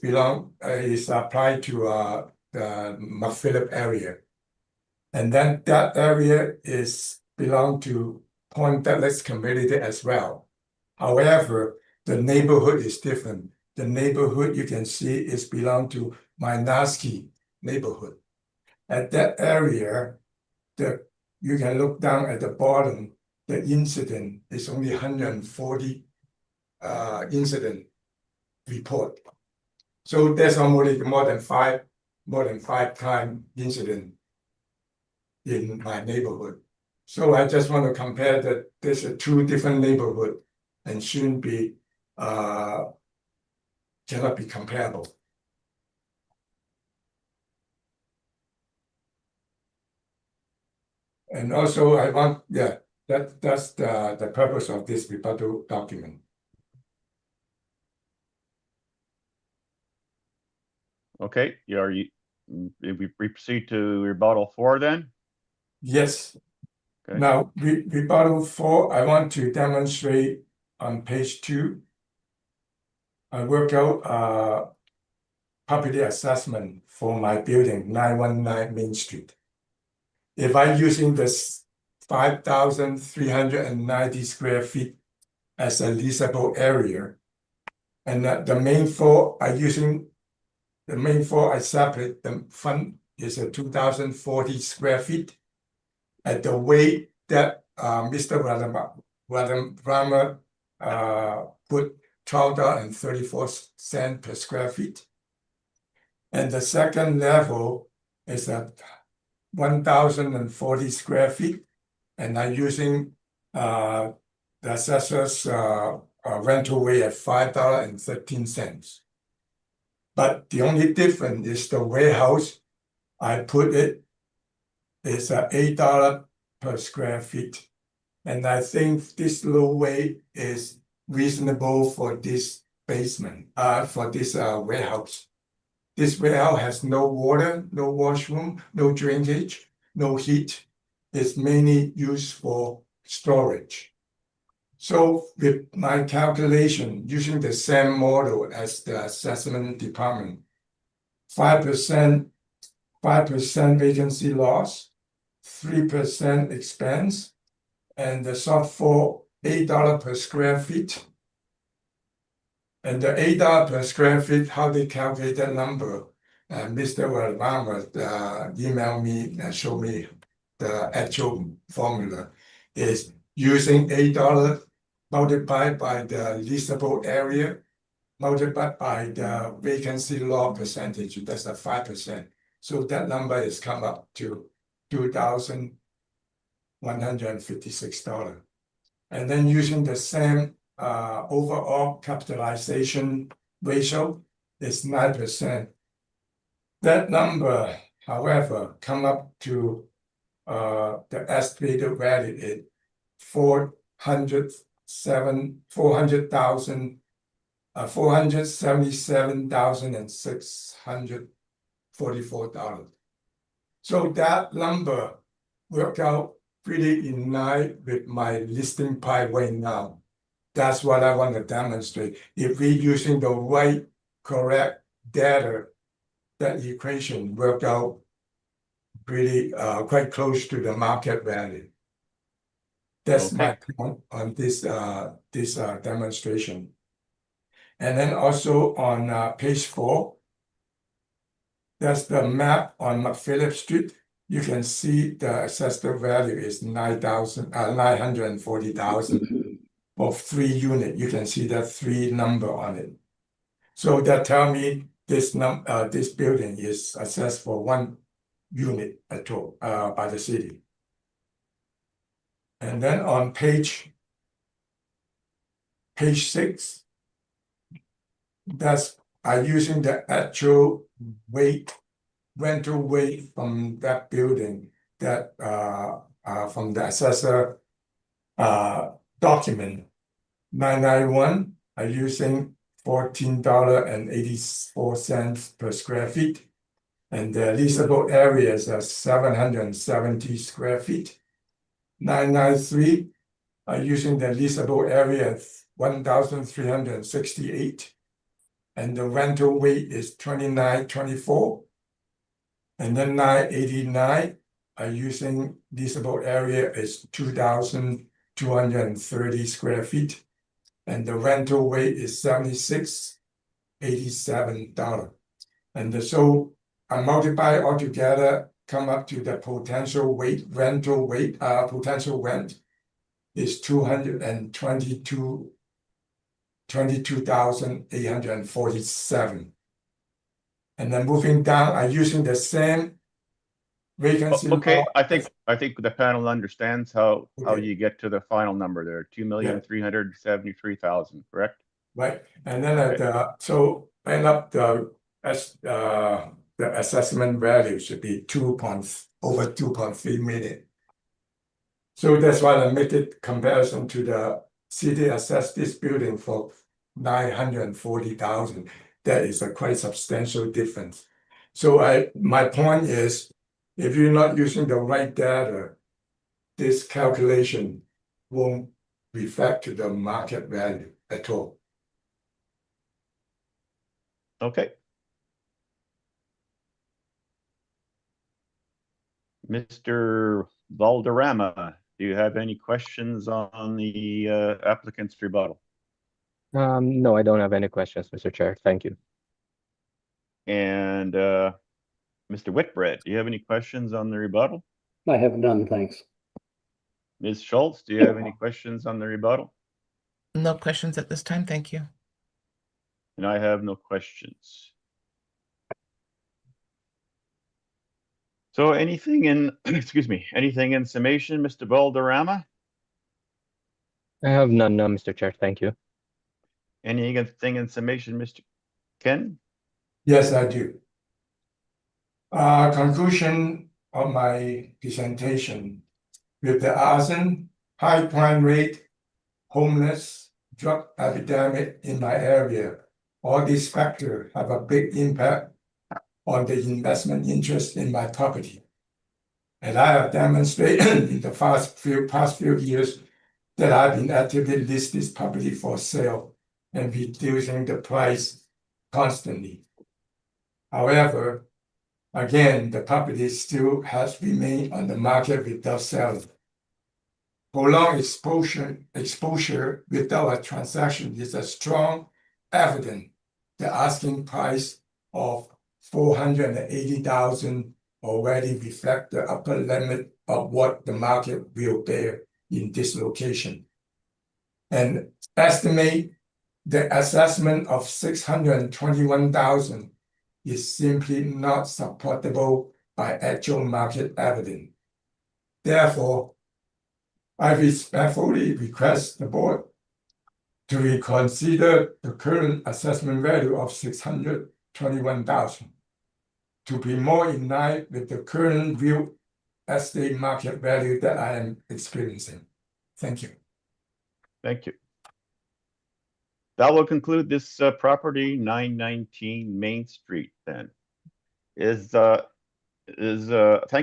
applied to the McPhillip area. And then that area is belong to Point Douglas community as well. However, the neighborhood is different. The neighborhood you can see is belong to Minaski neighborhood. At that area, you can look down at the bottom, the incident is only 140 incident report. So there's almost more than five time incident in my neighborhood. So I just want to compare that there's two different neighborhood and shouldn't be cannot be comparable. And also I want, that's the purpose of this rebuttal document. Okay, if we proceed to rebuttal 4 then? Yes. Okay. Now, rebuttal 4, I want to demonstrate on page 2. I work out property assessment for my building, 919 Main Street. If I'm using this 5,390 square feet as a leasable area, and the main floor I separate, the front is a 2,040 square feet. At the way that Mr. Valderrama put $12.34 per square feet. And the second level is at 1,040 square feet. And I'm using the assessor's rental rate at $5.13. But the only difference is the warehouse, I put it is $8 per square feet. And I think this low rate is reasonable for this basement, for this warehouse. This warehouse has no water, no washroom, no drainage, no heat. It's mainly used for storage. So with my calculation, using the same model as the assessment department, 5% vacancy loss, 3% expense, and the shortfall $8 per square feet. And the $8 per square feet, how they calculate that number? Mr. Obama emailed me and showed me the actual formula is using $8 multiplied by the leasable area multiplied by the vacancy law percentage, that's the 5%. So that number is come up to $2,156. And then using the same overall capitalization ratio is 9%. That number, however, come up to the estimated value is $477,644. So that number worked out pretty in line with my listing price right now. That's what I want to demonstrate. If we're using the right, correct data, that equation worked out pretty quite close to the market value. That's my point on this demonstration. And then also on page 4, that's the map on McPhillips Street. You can see the assessed value is 940,000 of 3 units. You can see that 3 number on it. So that tell me this building is assessed for 1 unit at all by the city. And then on page 6, that's using the actual rental rate from that building that from the assessor document 991 are using $14.84 per square feet, and the leasable areas are 770 square feet. 993 are using the leasable area 1,368, and the rental rate is $29.24. And then 989 are using leasable area is 2,230 square feet, and the rental rate is $76.87. And so I multiply all together, come up to the potential rental rate, potential rent is $22,847. And then moving down, I'm using the same vacancy. Okay, I think the panel understands how you get to the final number there, 2,373,000, correct? Right, and then so end up the assessment value should be over 2.3 million. So that's why I make it comparison to the city assessed this building for 940,000. That is a quite substantial difference. So my point is, if you're not using the right data, this calculation won't reflect to the market value at all. Okay. Mr. Valderrama, do you have any questions on the applicant's rebuttal? No, I don't have any questions, Mr. Chair. Thank you. And Mr. Whitbread, do you have any questions on the rebuttal? I have none, thanks. Ms. Schultz, do you have any questions on the rebuttal? No questions at this time, thank you. And I have no questions. So anything in, excuse me, anything in summation, Mr. Valderrama? I have none, no, Mr. Chair. Thank you. Anything in summation, Mr. Ken? Yes, I do. Conclusion of my presentation. With the arson, high crime rate, homeless, drug epidemic in my area, all these factors have a big impact on the investment interest in my property. And I have demonstrated in the past few years that I've been actively list this property for sale and reducing the price constantly. However, again, the property still has remained on the market without selling. Prolonged exposure without a transaction is a strong evident the asking price of 480,000 already reflect the upper limit of what the market will bear in this location. And estimate the assessment of 621,000 is simply not supportable by actual market evidence. Therefore, I respectfully request the board to reconsider the current assessment value of 621,000 to be more in line with the current real estate market value that I am experiencing. Thank you. Thank you. That will conclude this property 919 Main Street then. Thank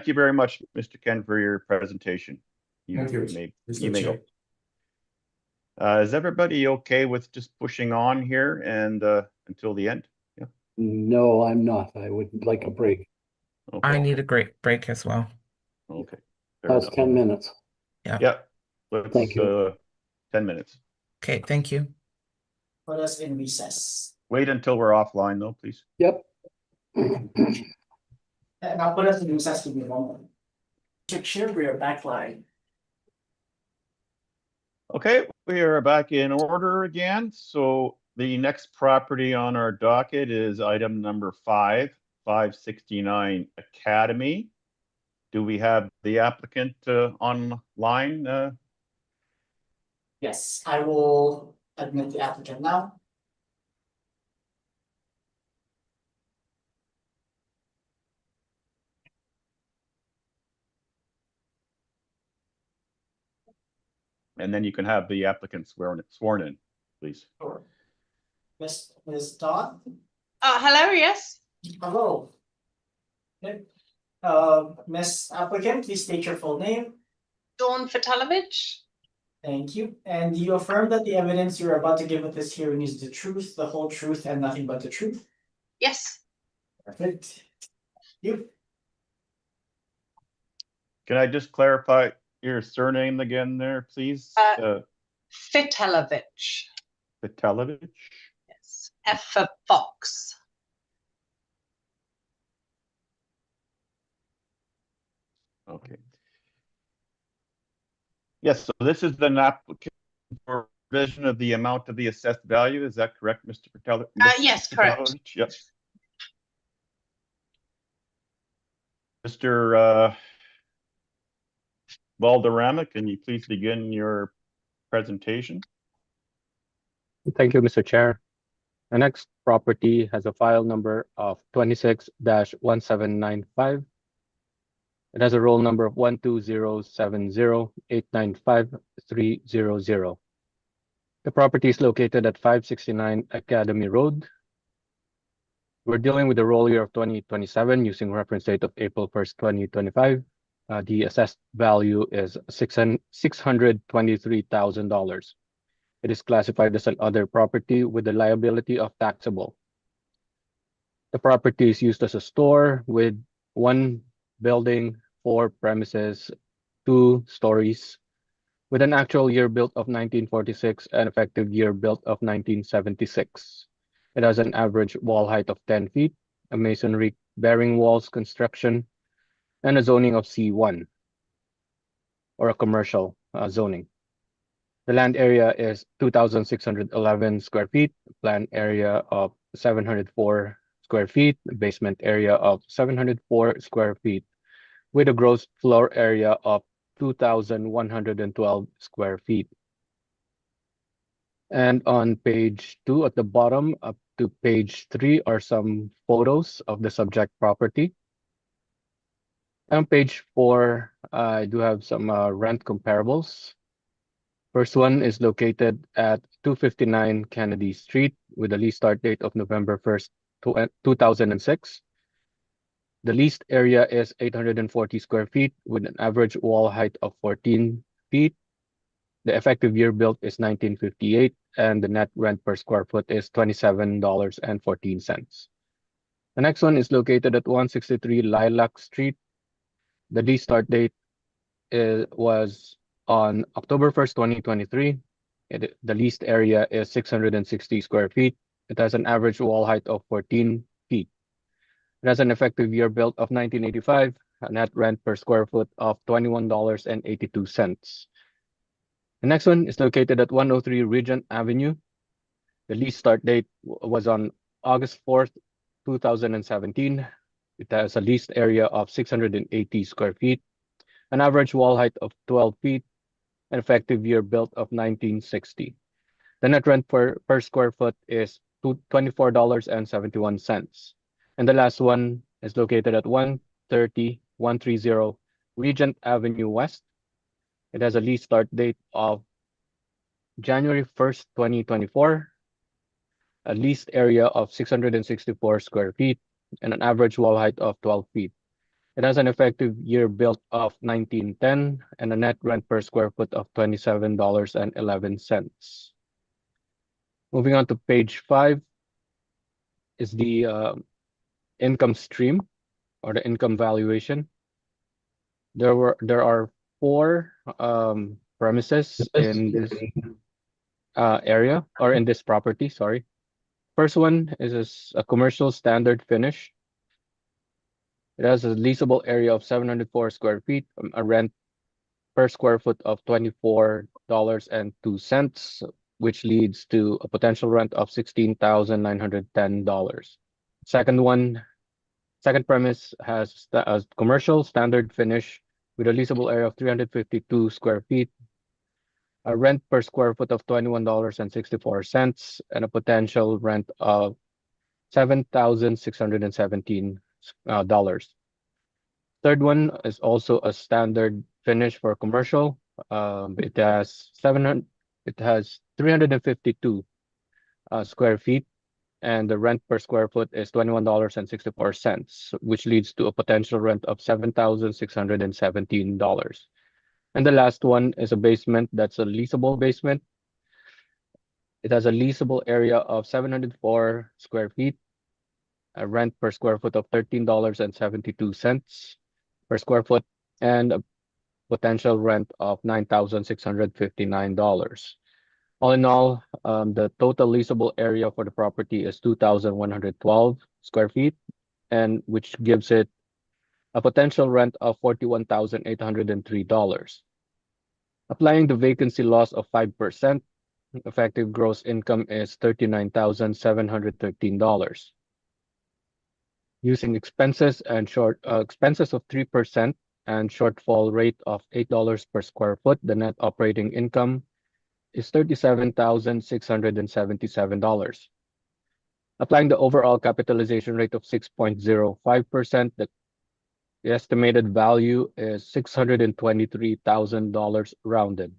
you very much, Mr. Ken, for your presentation. Thank you, You may go. Is everybody okay with just pushing on here and until the end? Yeah. No, I'm not. I would like a break. Okay. I need a great break as well. Okay. Fair That's enough. 10 minutes. Yeah. Let's, Thank you. 10 minutes. Okay, thank you. Put us in recess. Wait until we're offline though, please. Yep. And I'll put us in recess to be a moment. Check share, we are back live. Okay, we are back in order again. So the next property on our docket is item number 569 Academy. Do we have the applicant online? Yes, I will admit the applicant now. And then you can have the applicant sworn in, please. Sure. Ms. Dawn? Hello, yes. Hello. Okay. Ms. Applicant, please state your full name. Dawn Fatalovich. Thank you. And do you affirm that the evidence you're about to give at this hearing is the truth, the whole truth, and nothing but the truth? Yes. Perfect. You. Can I just clarify your surname again there, please? Fatalovich. Vitalovich? Yes. F for Fox. Okay. Yes, so this is an application for revision of the amount of the assessed value. Is that correct, Mr. Vitalovich? Yes, correct. Yep. Mr. Valderrama, can you please begin your presentation? Thank you, Mr. Chair. The next property has a file number of 26-1795. It has a roll number of 12070895300. The property is located at 569 Academy Road. We're dealing with the roll year of 2027 using reference date of April 1st, 2025. The assessed value is $623,000. It is classified as an other property with the liability of taxable. The property is used as a store with 1 building, 4 premises, 2 stories, with an actual year built of 1946 and effective year built of 1976. It has an average wall height of 10 feet, a masonry bearing walls construction, and a zoning of C1, or a commercial zoning. The land area is 2,611 square feet, planned area of 704 square feet, basement area of 704 square feet, with a gross floor area of 2,112 square feet. And on page 2 at the bottom up to page 3 are some photos of the subject property. On page 4, I do have some rent comparables. First one is located at 259 Kennedy Street with a lease start date of November 1st, 2006. The leased area is 840 square feet with an average wall height of 14 feet. The effective year built is 1958, and the net rent per square foot is $27.14. The next one is located at 163 Lilac Street. The lease start date was on October 1st, 2023. The leased area is 660 square feet. It has an average wall height of 14 feet. It has an effective year built of 1985, a net rent per square foot of $21.82. The next one is located at 103 Regent Avenue. The lease start date was on August 4th, 2017. It has a leased area of 680 square feet, an average wall height of 12 feet, an effective year built of 1960. The net rent per square foot is $24.71. And the last one is located at 130 Regent Avenue West. It has a lease start date of January 1st, 2024, a leased area of 664 square feet, and an average wall height of 12 feet. It has an effective year built of 1910 and a net rent per square foot of $27.11. Moving on to page 5 is the income stream or the income valuation. There are 4 premises in this area, or in this property, sorry. First one is a commercial standard finish. It has a leasable area of 704 square feet, a rent per square foot of $24.02, which leads to a potential rent of $16,910. Second premise has a commercial standard finish with a leasable area of 352 square feet, a rent per square foot of $21.64, and a potential rent of $7,617. Third one is also a standard finish for commercial. It has 352 square feet, and the rent per square foot is $21.64, which leads to a potential rent of $7,617. And the last one is a basement that's a leasable basement. It has a leasable area of 704 square feet, a rent per square foot of $13.72 per square foot, and a potential rent of $9,659. All in all, the total leasable area for the property is 2,112 square feet, and which gives it a potential rent of $41,803. Applying the vacancy loss of 5%, effective gross income is $39,713. Using expenses and expenses of 3% and shortfall rate of $8 per square foot, the net operating income is $37,677. Applying the overall capitalization rate of 6.05%, the estimated value is $623,000 rounded.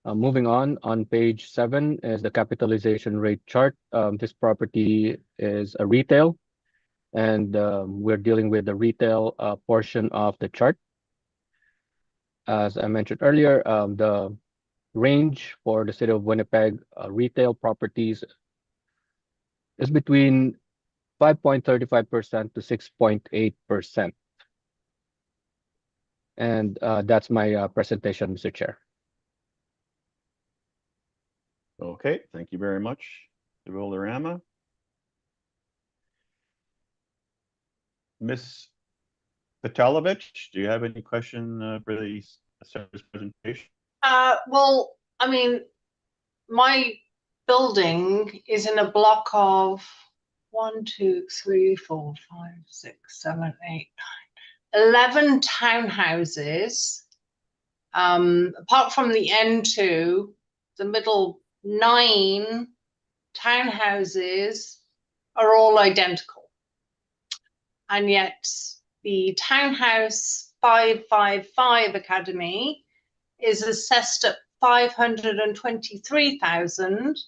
Moving on page 7 is the capitalization rate chart. This property is a retail, and we're dealing with the retail portion of the chart. As I mentioned earlier, the range for the city of Winnipeg retail properties is between 5.35% to 6.8%. And that's my presentation, Mr. Chair. Okay, thank you very much, Mr. Valderrama. Ms. Patalovich, do you have any question for the assessor's presentation? Well, I mean, my building is in a block of 1, 2, 3, 4, 5, 6, 7, 8, 9, 11 townhouses. Apart from the N2, the middle 9 townhouses are all identical. And yet the townhouse 555 Academy is assessed at $523,000,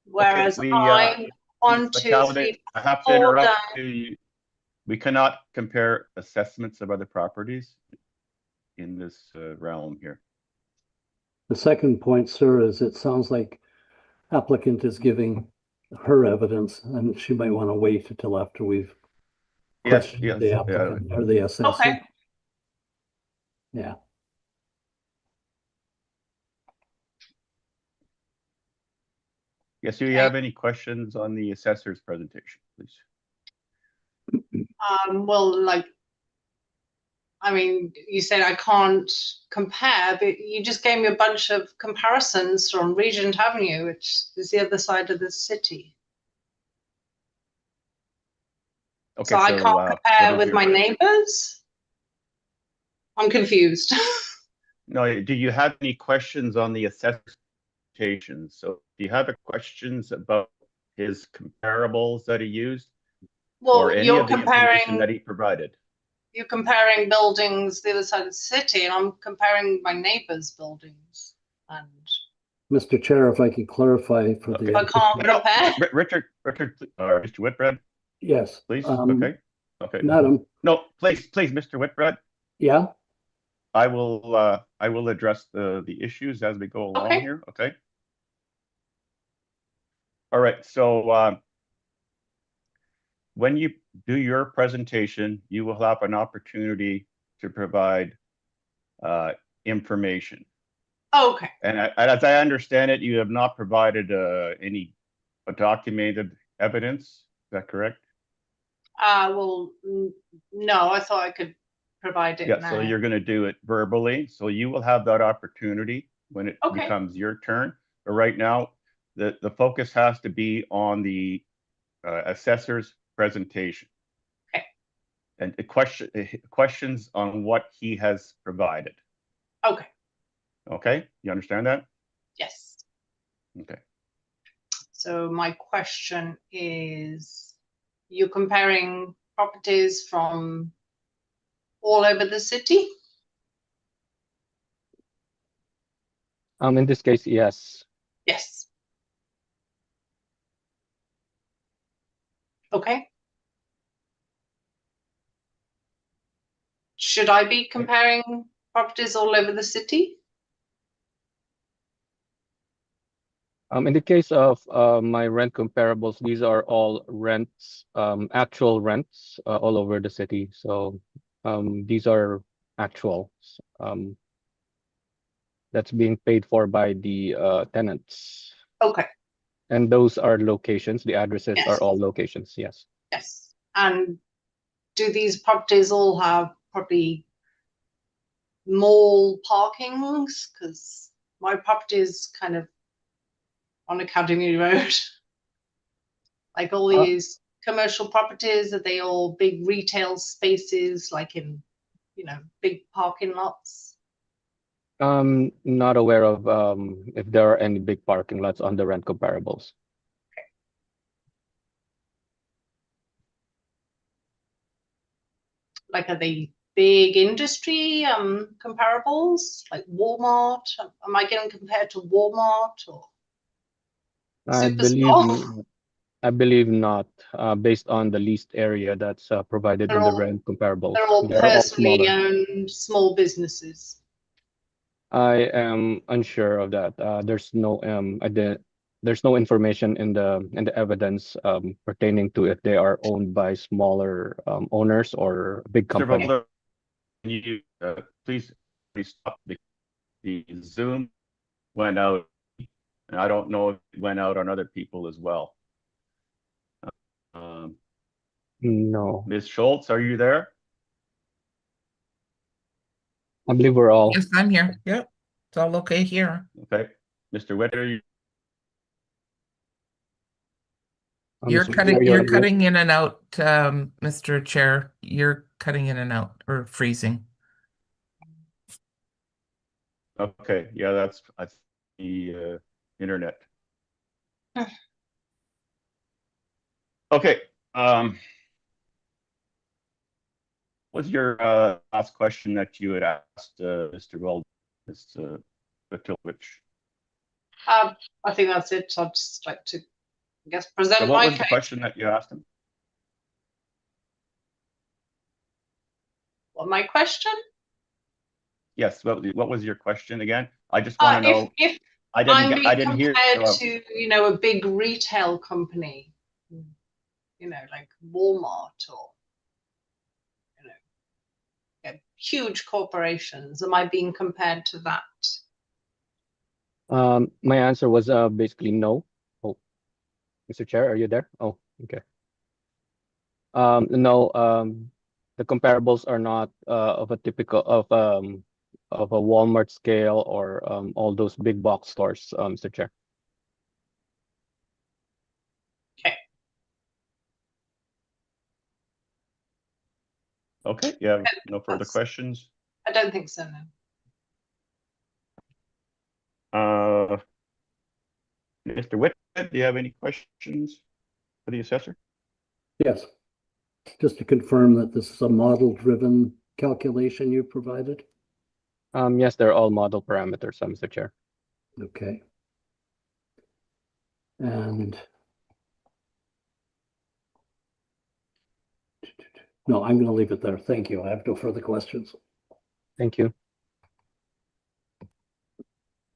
whereas Okay, I want I have to interrupt you. We cannot compare assessments of other properties in this realm here. The second point, sir, is it sounds like applicant is giving her evidence, and she might want to wait until after we've questioned the applicant or the assessor. Okay. Yeah. Yes, do you Okay. have any questions on the assessor's presentation, please? Well, like, I mean, you said I can't compare, but you just gave me a bunch of comparisons from Regent Avenue, which is the other side of the city. Okay, So I can't what compare is with your- my neighbors? I'm confused. No, do you have any questions on the assessor's presentation? So do you have questions about his comparables that he used? Or Well, any you're of the information comparing that he provided? buildings the other side of the city, and I'm comparing my neighbors' buildings. And Mr. Chair, if I could clarify for Okay. the. I can't No, compare. Richard, or Mr. Whitbread, Yes. please, okay? Okay, Madam, no, please, Mr. Whitbread, yeah, I will address the issues as we go along Okay. here, okay? All right, so when you do your presentation, you will have an opportunity to provide information. Oh, okay. And as I understand it, you have not provided any documented evidence. Is that correct? Well, no, I thought I could provide it Yeah, now. so you're going to do it verbally. So you will have that opportunity when it Okay. becomes your turn. But right now, the focus has to be on the assessor's presentation. Okay. And the questions on what he has provided. Okay. Okay, you understand that? Yes. Okay. So my question is, you're comparing properties from all over the city? In this case, yes. Yes. Okay. Should I be comparing properties all over the city? In the case of my rent comparables, these are all rents, actual rents all over the city. So these are actual that's being paid for by the tenants. Okay. And those are locations. The addresses Yes. are all locations. Yes. Yes. And do these properties all have probably mall parkings? Because my property is kind of on Academy Road. Like all these commercial properties, are they all big retail spaces, like in, big parking lots? Not aware of if there are any big parking lots on the rent comparables. Like, are they big industry comparables, like Walmart? Am I getting compared to Walmart or Superstore? I believe not, based on the leased area that's provided in the rent comparables. They're all They're all personally smaller. owned small businesses. I am unsure of that. There's no information in the evidence pertaining to if they are owned by smaller owners or big Mr. companies. Vogler, can you please stop the Zoom went out, and I don't know if it went out on other people as well. No, Ms. Schultz, are you there? I believe we're all. Yes, I'm here. Yep. It's all okay here. Okay, Mr. Witter, You're Mr. cutting, Chair, you're on mute. cutting in and out, Mr. Chair. You're cutting in and out or freezing. okay, yeah, that's the internet. Okay, what's your last question that you had asked Mr. Weld, Mr. Vitilwich? I think that's it. I'd just like to, I guess, present So my what was the case. question that you asked him? What, my question? Yes, what was your question again? I just want to know. If I I'm being didn't hear. compared to, a big retail company, like Walmart or, huge corporations, am I being compared to that? My answer was basically no. Oh, Mr. Chair, are you there? Oh, okay. No, the comparables are not of a typical of a Walmart scale or all those big box stores, Mr. Chair. Okay, you have no further questions? I don't think so, no. Mr. Whitman, do you have any questions for the assessor? Yes. Just to confirm that this is a model-driven calculation you provided? Yes, they're all model parameters, Mr. Chair. Okay. And no, I'm going to leave it there. Thank you. I have no further questions. Thank you.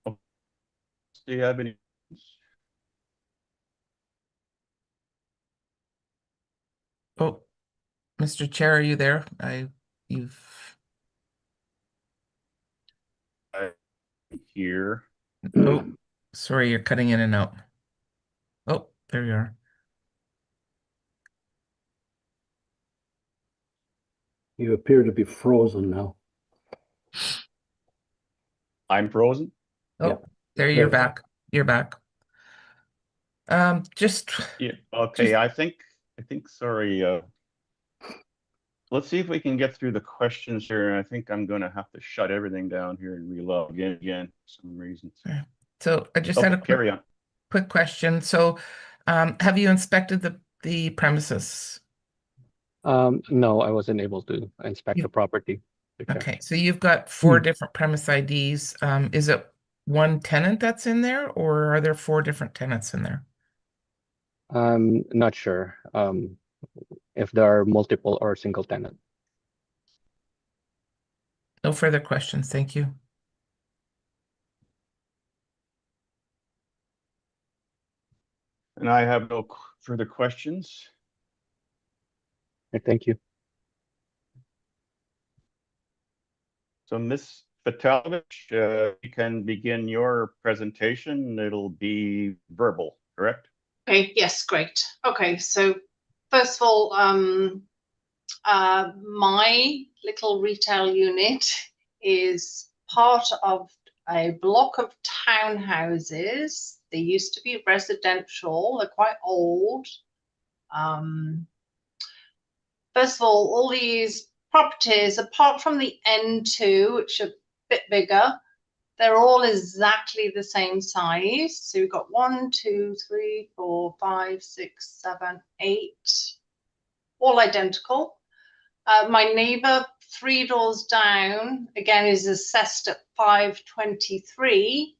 Do you have any? Oh, Mr. Chair, are you there? You've Here. oh, sorry, you're cutting in and out. Oh, there you are. You appear to be frozen now. I'm frozen. Oh, Yeah. there you're There. back. You're back. Just Yeah, okay, I think, sorry, let's see if we can get through the questions here. I think I'm gonna have to shut everything down here and relog in again for some reasons. so I just had Okay, a carry on. quick question. So, have you inspected the premises? No, I wasn't able to inspect the property, Mr. Chair. Okay, so you've got 4 different premise IDs. Is it one tenant that's in there, or are there 4 different tenants in there? I'm not sure if there are multiple or single tenant. No further questions. Thank you. And I have no further questions. Thank you. So Ms. Vitalovich, you can begin your presentation. It'll be verbal, correct? Okay, yes, great. Okay, so first of all, my little retail unit is part of a block of townhouses. They used to be residential, they're quite old. First of all these properties, apart from the N2, which are a bit bigger, they're all exactly the same size. So we've got 1, 2, 3, 4, 5, 6, 7, 8, all identical. My neighbor 3 doors down, again, is assessed at 523,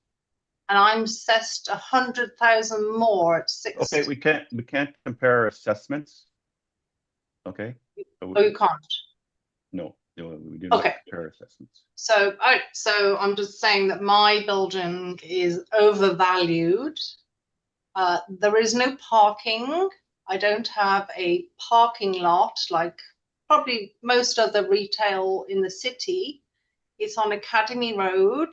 and I'm assessed 100,000 more at 6. Okay, we can't compare assessments. Okay. Oh, you can't? No, we do not compare assessments. So I'm just saying that my building is overvalued. There is no parking. I don't have a parking lot like probably most other retail in the city. It's on Academy Road.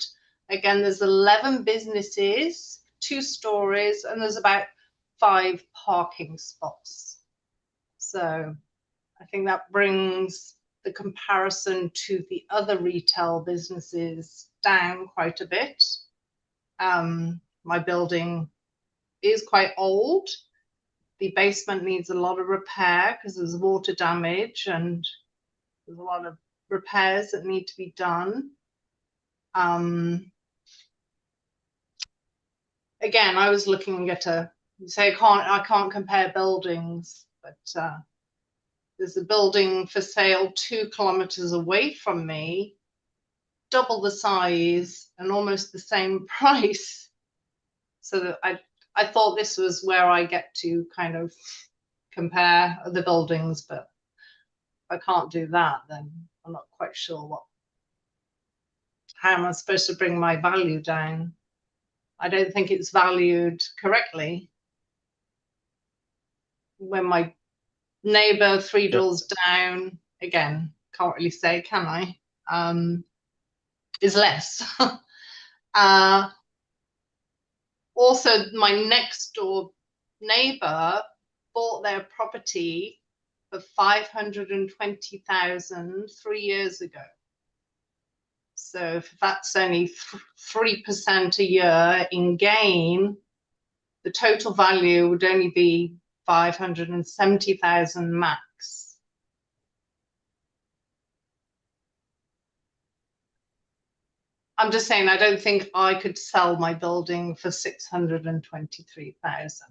Again, there's 11 businesses, 2 stories, and there's about 5 parking spots. So I think that brings the comparison to the other retail businesses down quite a bit. My building is quite old. The basement needs a lot of repair because there's water damage and there's a lot of repairs that need to be done. Again, I was looking at I can't compare buildings, but there's a building for sale 2 kilometers away from me, double the size and almost the same price. So that I thought this was where I get to kind of compare the buildings, but if I can't do that, then I'm not quite sure how am I supposed to bring my value down. I don't think it's valued correctly. When my neighbor 3 doors down, again, can't really say, can I, is less. Also, my next door neighbor bought their property for 520,000 3 years ago. So if that's only 3% a year in gain, the total value would only be 570,000 max. I'm just saying, I don't think I could sell my building for 623,000.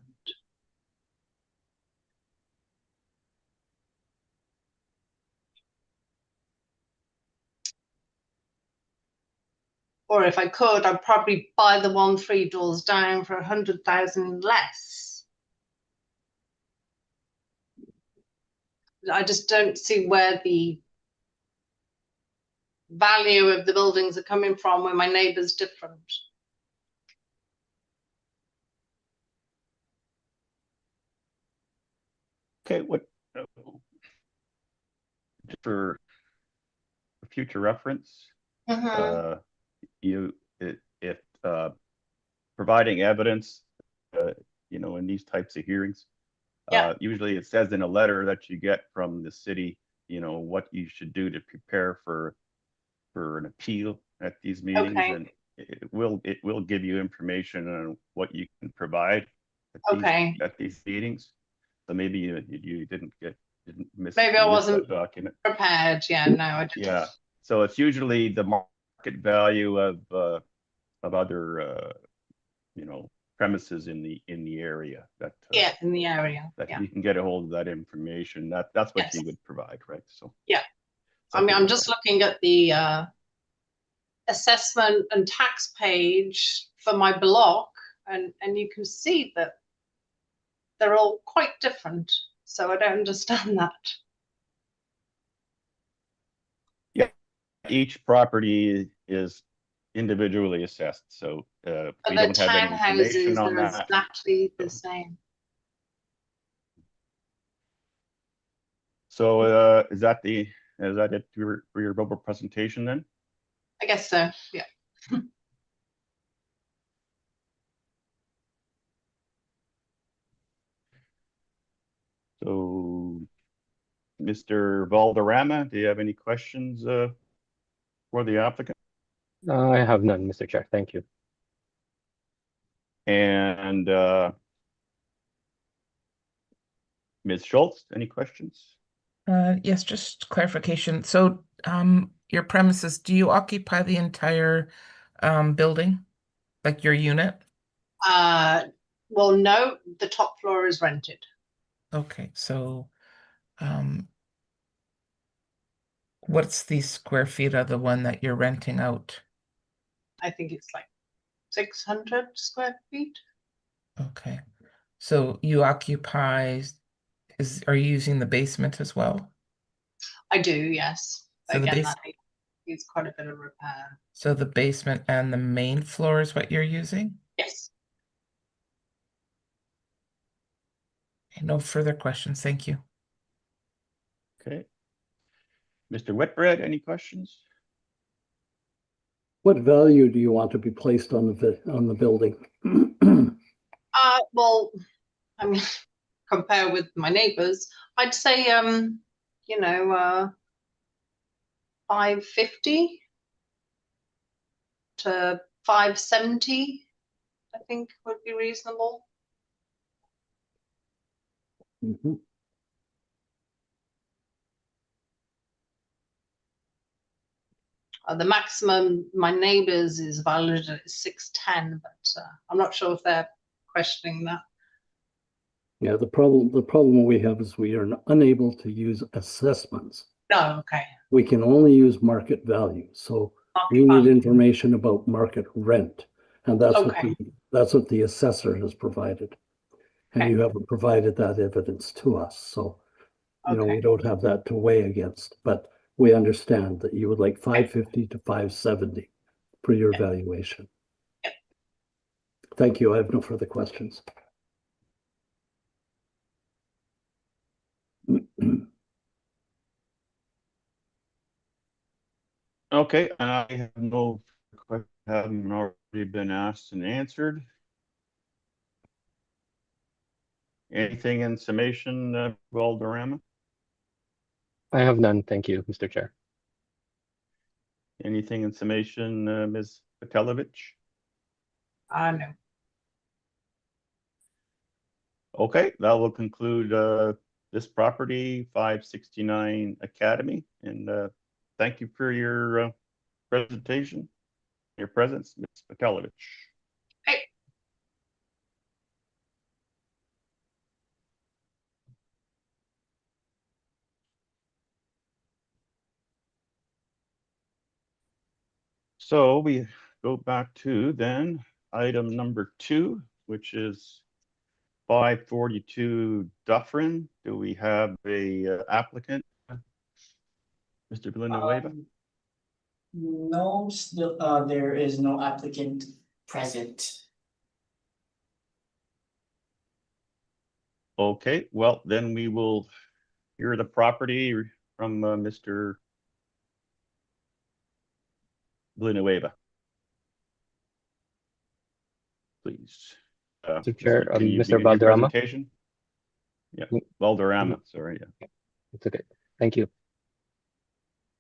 Or if I could, I'd probably buy the one 3 doors down for 100,000 less. I just don't see where the value of the buildings are coming from when my neighbour's different. Okay, what for future reference, if providing evidence, in these types of hearings, usually it says in a letter that you get from the city, what you should do to prepare for an appeal at these meetings, and it will give you information on what you can provide at these meetings. So maybe you didn't miss. Maybe I wasn't that document prepared. Yeah, no, I didn't. Yeah, so it's usually the market value of other premises in the area that in the area that you can get a hold of that information. That's what you would provide, right? So I mean, I'm just looking at the assessment and tax page for my block, and you can see that they're all quite different. So I don't understand that. Yeah, each property is individually assessed, so we don't have any information on that. Exactly the same. So is that it for your verbal presentation then? I guess so, yeah. So, Mr. Valderrama, do you have any questions for the applicant? I have none, Mr. Chair. Thank you. And Ms. Schultz, any questions? Yes, just clarification. So, your premises, do you occupy the entire building, like your unit? Well, no, the top floor is rented. Okay, so what's the square feet of the one that you're renting out? I think it's like 600 square feet. Okay, so you occupy, are you using the basement as well? I do, yes. So again, that needs quite a bit of repair. So the basement and the main floor is what you're using? Yes. No further questions. Thank you. Okay. Mr. Whitbread, any questions? What value do you want to be placed on the building? Well, I mean, compare with my neighbors, I'd say 550 to 570, I think would be reasonable. Mm-hmm. The maximum my neighbors is valued at 610, but I'm not sure if they're questioning that. Yeah, the problem we have is we are unable to use assessments. Oh, okay. We can only use market value. So we need information about market rent, and that's what the assessor has provided. And you haven't provided that evidence to us, so we don't have that to weigh against. But we understand that you would like 550 to 570 for your valuation. Thank you. I have no further questions. Okay, I have no questions haven't already been asked and answered. Anything in summation, Valderrama? I have none, thank you, Mr. Chair. Anything in summation, Ms. Patelevich? No. Okay, that will conclude this property, 569 Academy, and thank you for your presentation, your presence, Ms. Patelevich. Hey. So we go back to then item number 2, which is 542 Dufferin. Do we have a applicant? Mr. Villanueva? No, still, there is no applicant present. Okay, well, then we will hear the property from Mr. Villanueva. Please. Mr. Chair, Can you Mr. begin your Valderrama? presentation? Yeah, Valderrama, sorry. Yeah. It's okay, thank you.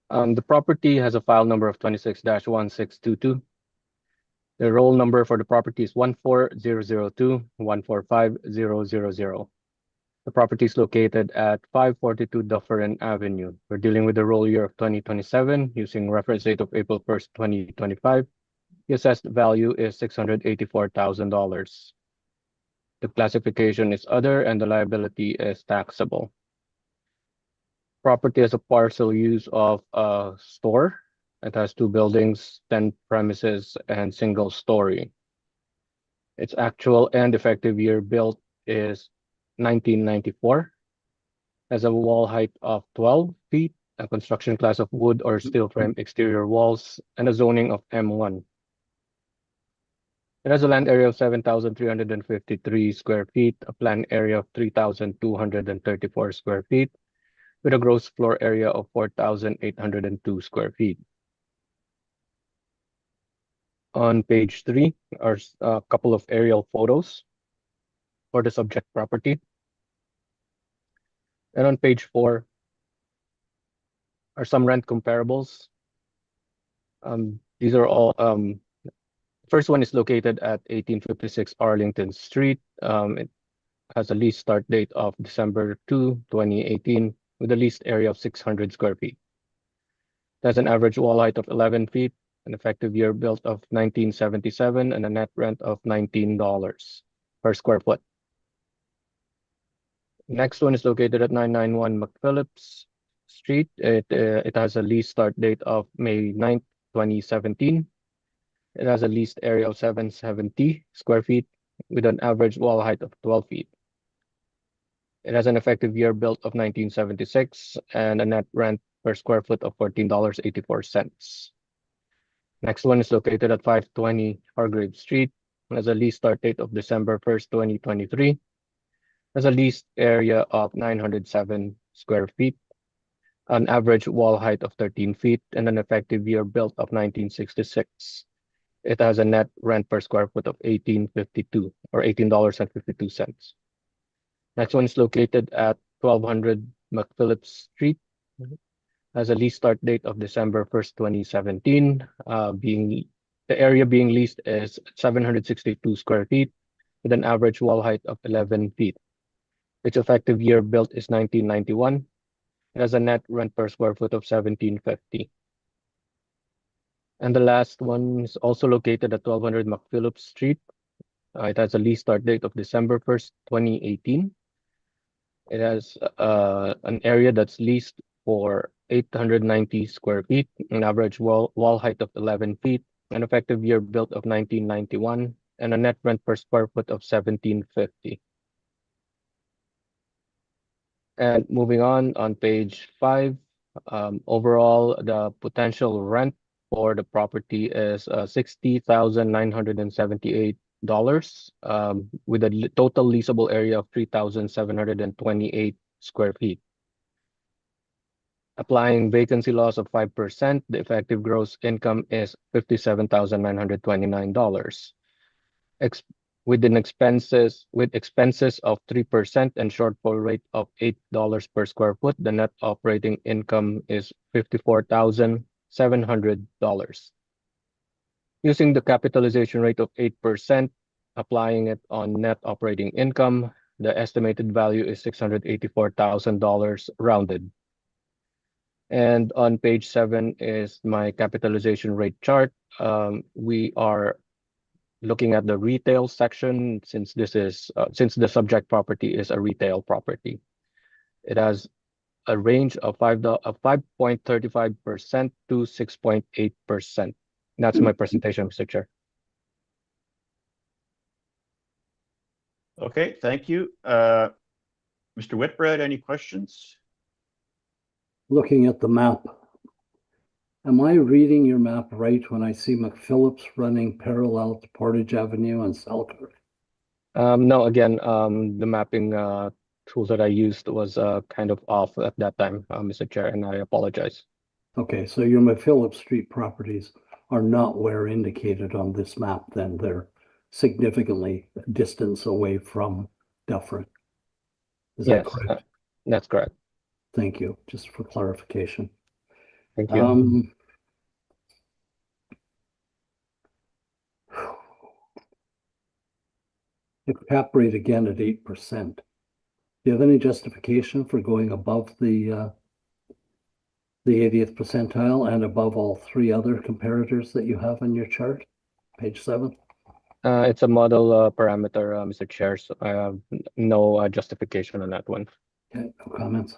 The property has a file number of 26-1622. The roll number for the property is 14002-145000. The property is located at 542 Dufferin Avenue. We're dealing with the roll year of 2027 using reference date of April 1st, 2025. The assessed value is $684,000. The classification is other and the liability is taxable. Property has a parcel use of a store. It has 2 buildings, 10 premises, and single story. Its actual and effective year built is 1994. Has a wall height of 12 feet, a construction class of wood or steel frame exterior walls, and a zoning of M1. It has a land area of 7,353 square feet, a planned area of 3,234 square feet, with a gross floor area of 4,802 square feet. On page 3 are a couple of aerial photos for the subject property. And on page 4 are some rent comparables. These are all, first one is located at 1856 Arlington Street. It has a lease start date of December 2, 2018, with a leased area of 600 square feet. It has an average wall height of 11 feet, an effective year built of 1977, and a net rent of $19 per square foot. Next one is located at 991 McPhillips Street. It has a lease start date of May 9th, 2017. It has a leased area of 770 square feet with an average wall height of 12 feet. It has an effective year built of 1976 and a net rent per square foot of $14.84. Next one is located at 520 Hargrave Street. It has a lease start date of December 1st, 2023. Has a leased area of 907 square feet, an average wall height of 13 feet, and an effective year built of 1966. It has a net rent per square foot of $18.52 or $18.52. Next one is located at 1200 McPhillips Street. Has a lease start date of December 1st, 2017. The area being leased is 762 square feet with an average wall height of 11 feet. Its effective year built is 1991. It has a net rent per square foot of $17.50. And the last one is also located at 1200 McPhillips Street. It has a lease start date of December 1st, 2018. It has an area that's leased for 890 square feet, an average wall height of 11 feet, an effective year built of 1991, and a net rent per square foot of $17.50. And moving on page 5, overall, the potential rent for the property is $60,978, with a total leasable area of 3,728 square feet. Applying vacancy loss of 5%, the effective gross income is $57,929. with expenses of 3% and shortfall rate of $8 per square foot, the net operating income is $54,700. Using the capitalization rate of 8%, applying it on net operating income, the estimated value is $684,000 rounded. And on page 7 is my capitalization rate chart. We are looking at the retail section since this is since the subject property is a retail property. It has a range of 5.35% to 6.8%. That's my presentation, Mr. Chair. Okay, thank you. Mr. Whitbread, any questions? Looking at the map, am I reading your map right when I see McPhillips running parallel to Portage Avenue and Selkirk? No, again, the mapping tool that I used was kind of off at that time, Mr. Chair, and I apologize. Okay, so your McPhillips Street properties are not where indicated on this map, then they're significantly distance away from Dufferin. Is that correct? That's correct. Thank you, just for clarification. Thank you. The cap rate again at 8%. Do you have any justification for going above the 80th percentile and above all 3 other comparators that you have on your chart, page 7? It's a model parameter, Mr. Chair, so I have no justification on that one. Okay, no comments.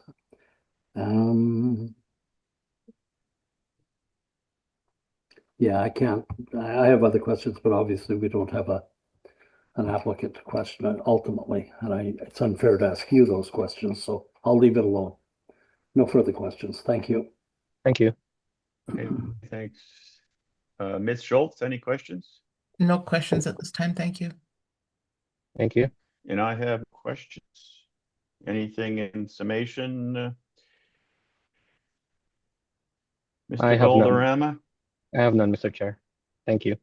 Yeah, I can't. I have other questions, but obviously we don't have an applicant to question it ultimately, and it's unfair to ask you those questions, so I'll leave it alone. No further questions. Thank you. Thank you. Okay, thanks. Ms. Schultz, any questions? No questions at this time, thank you. Thank you. And I have questions. Anything in summation? I Mr. have none. Valderrama? I have none, Mr. Chair. Thank you.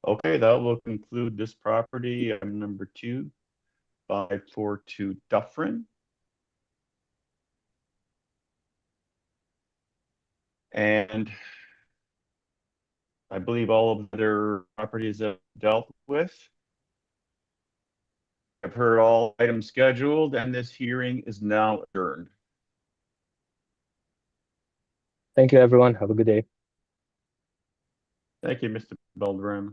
Okay, that will conclude this property, number 2, 542 Dufferin. And I believe all of the other properties have dealt with. I've heard all items scheduled, and this hearing is now adjourned. Thank you, everyone. Have a good day. Thank you, Mr. Valderrama.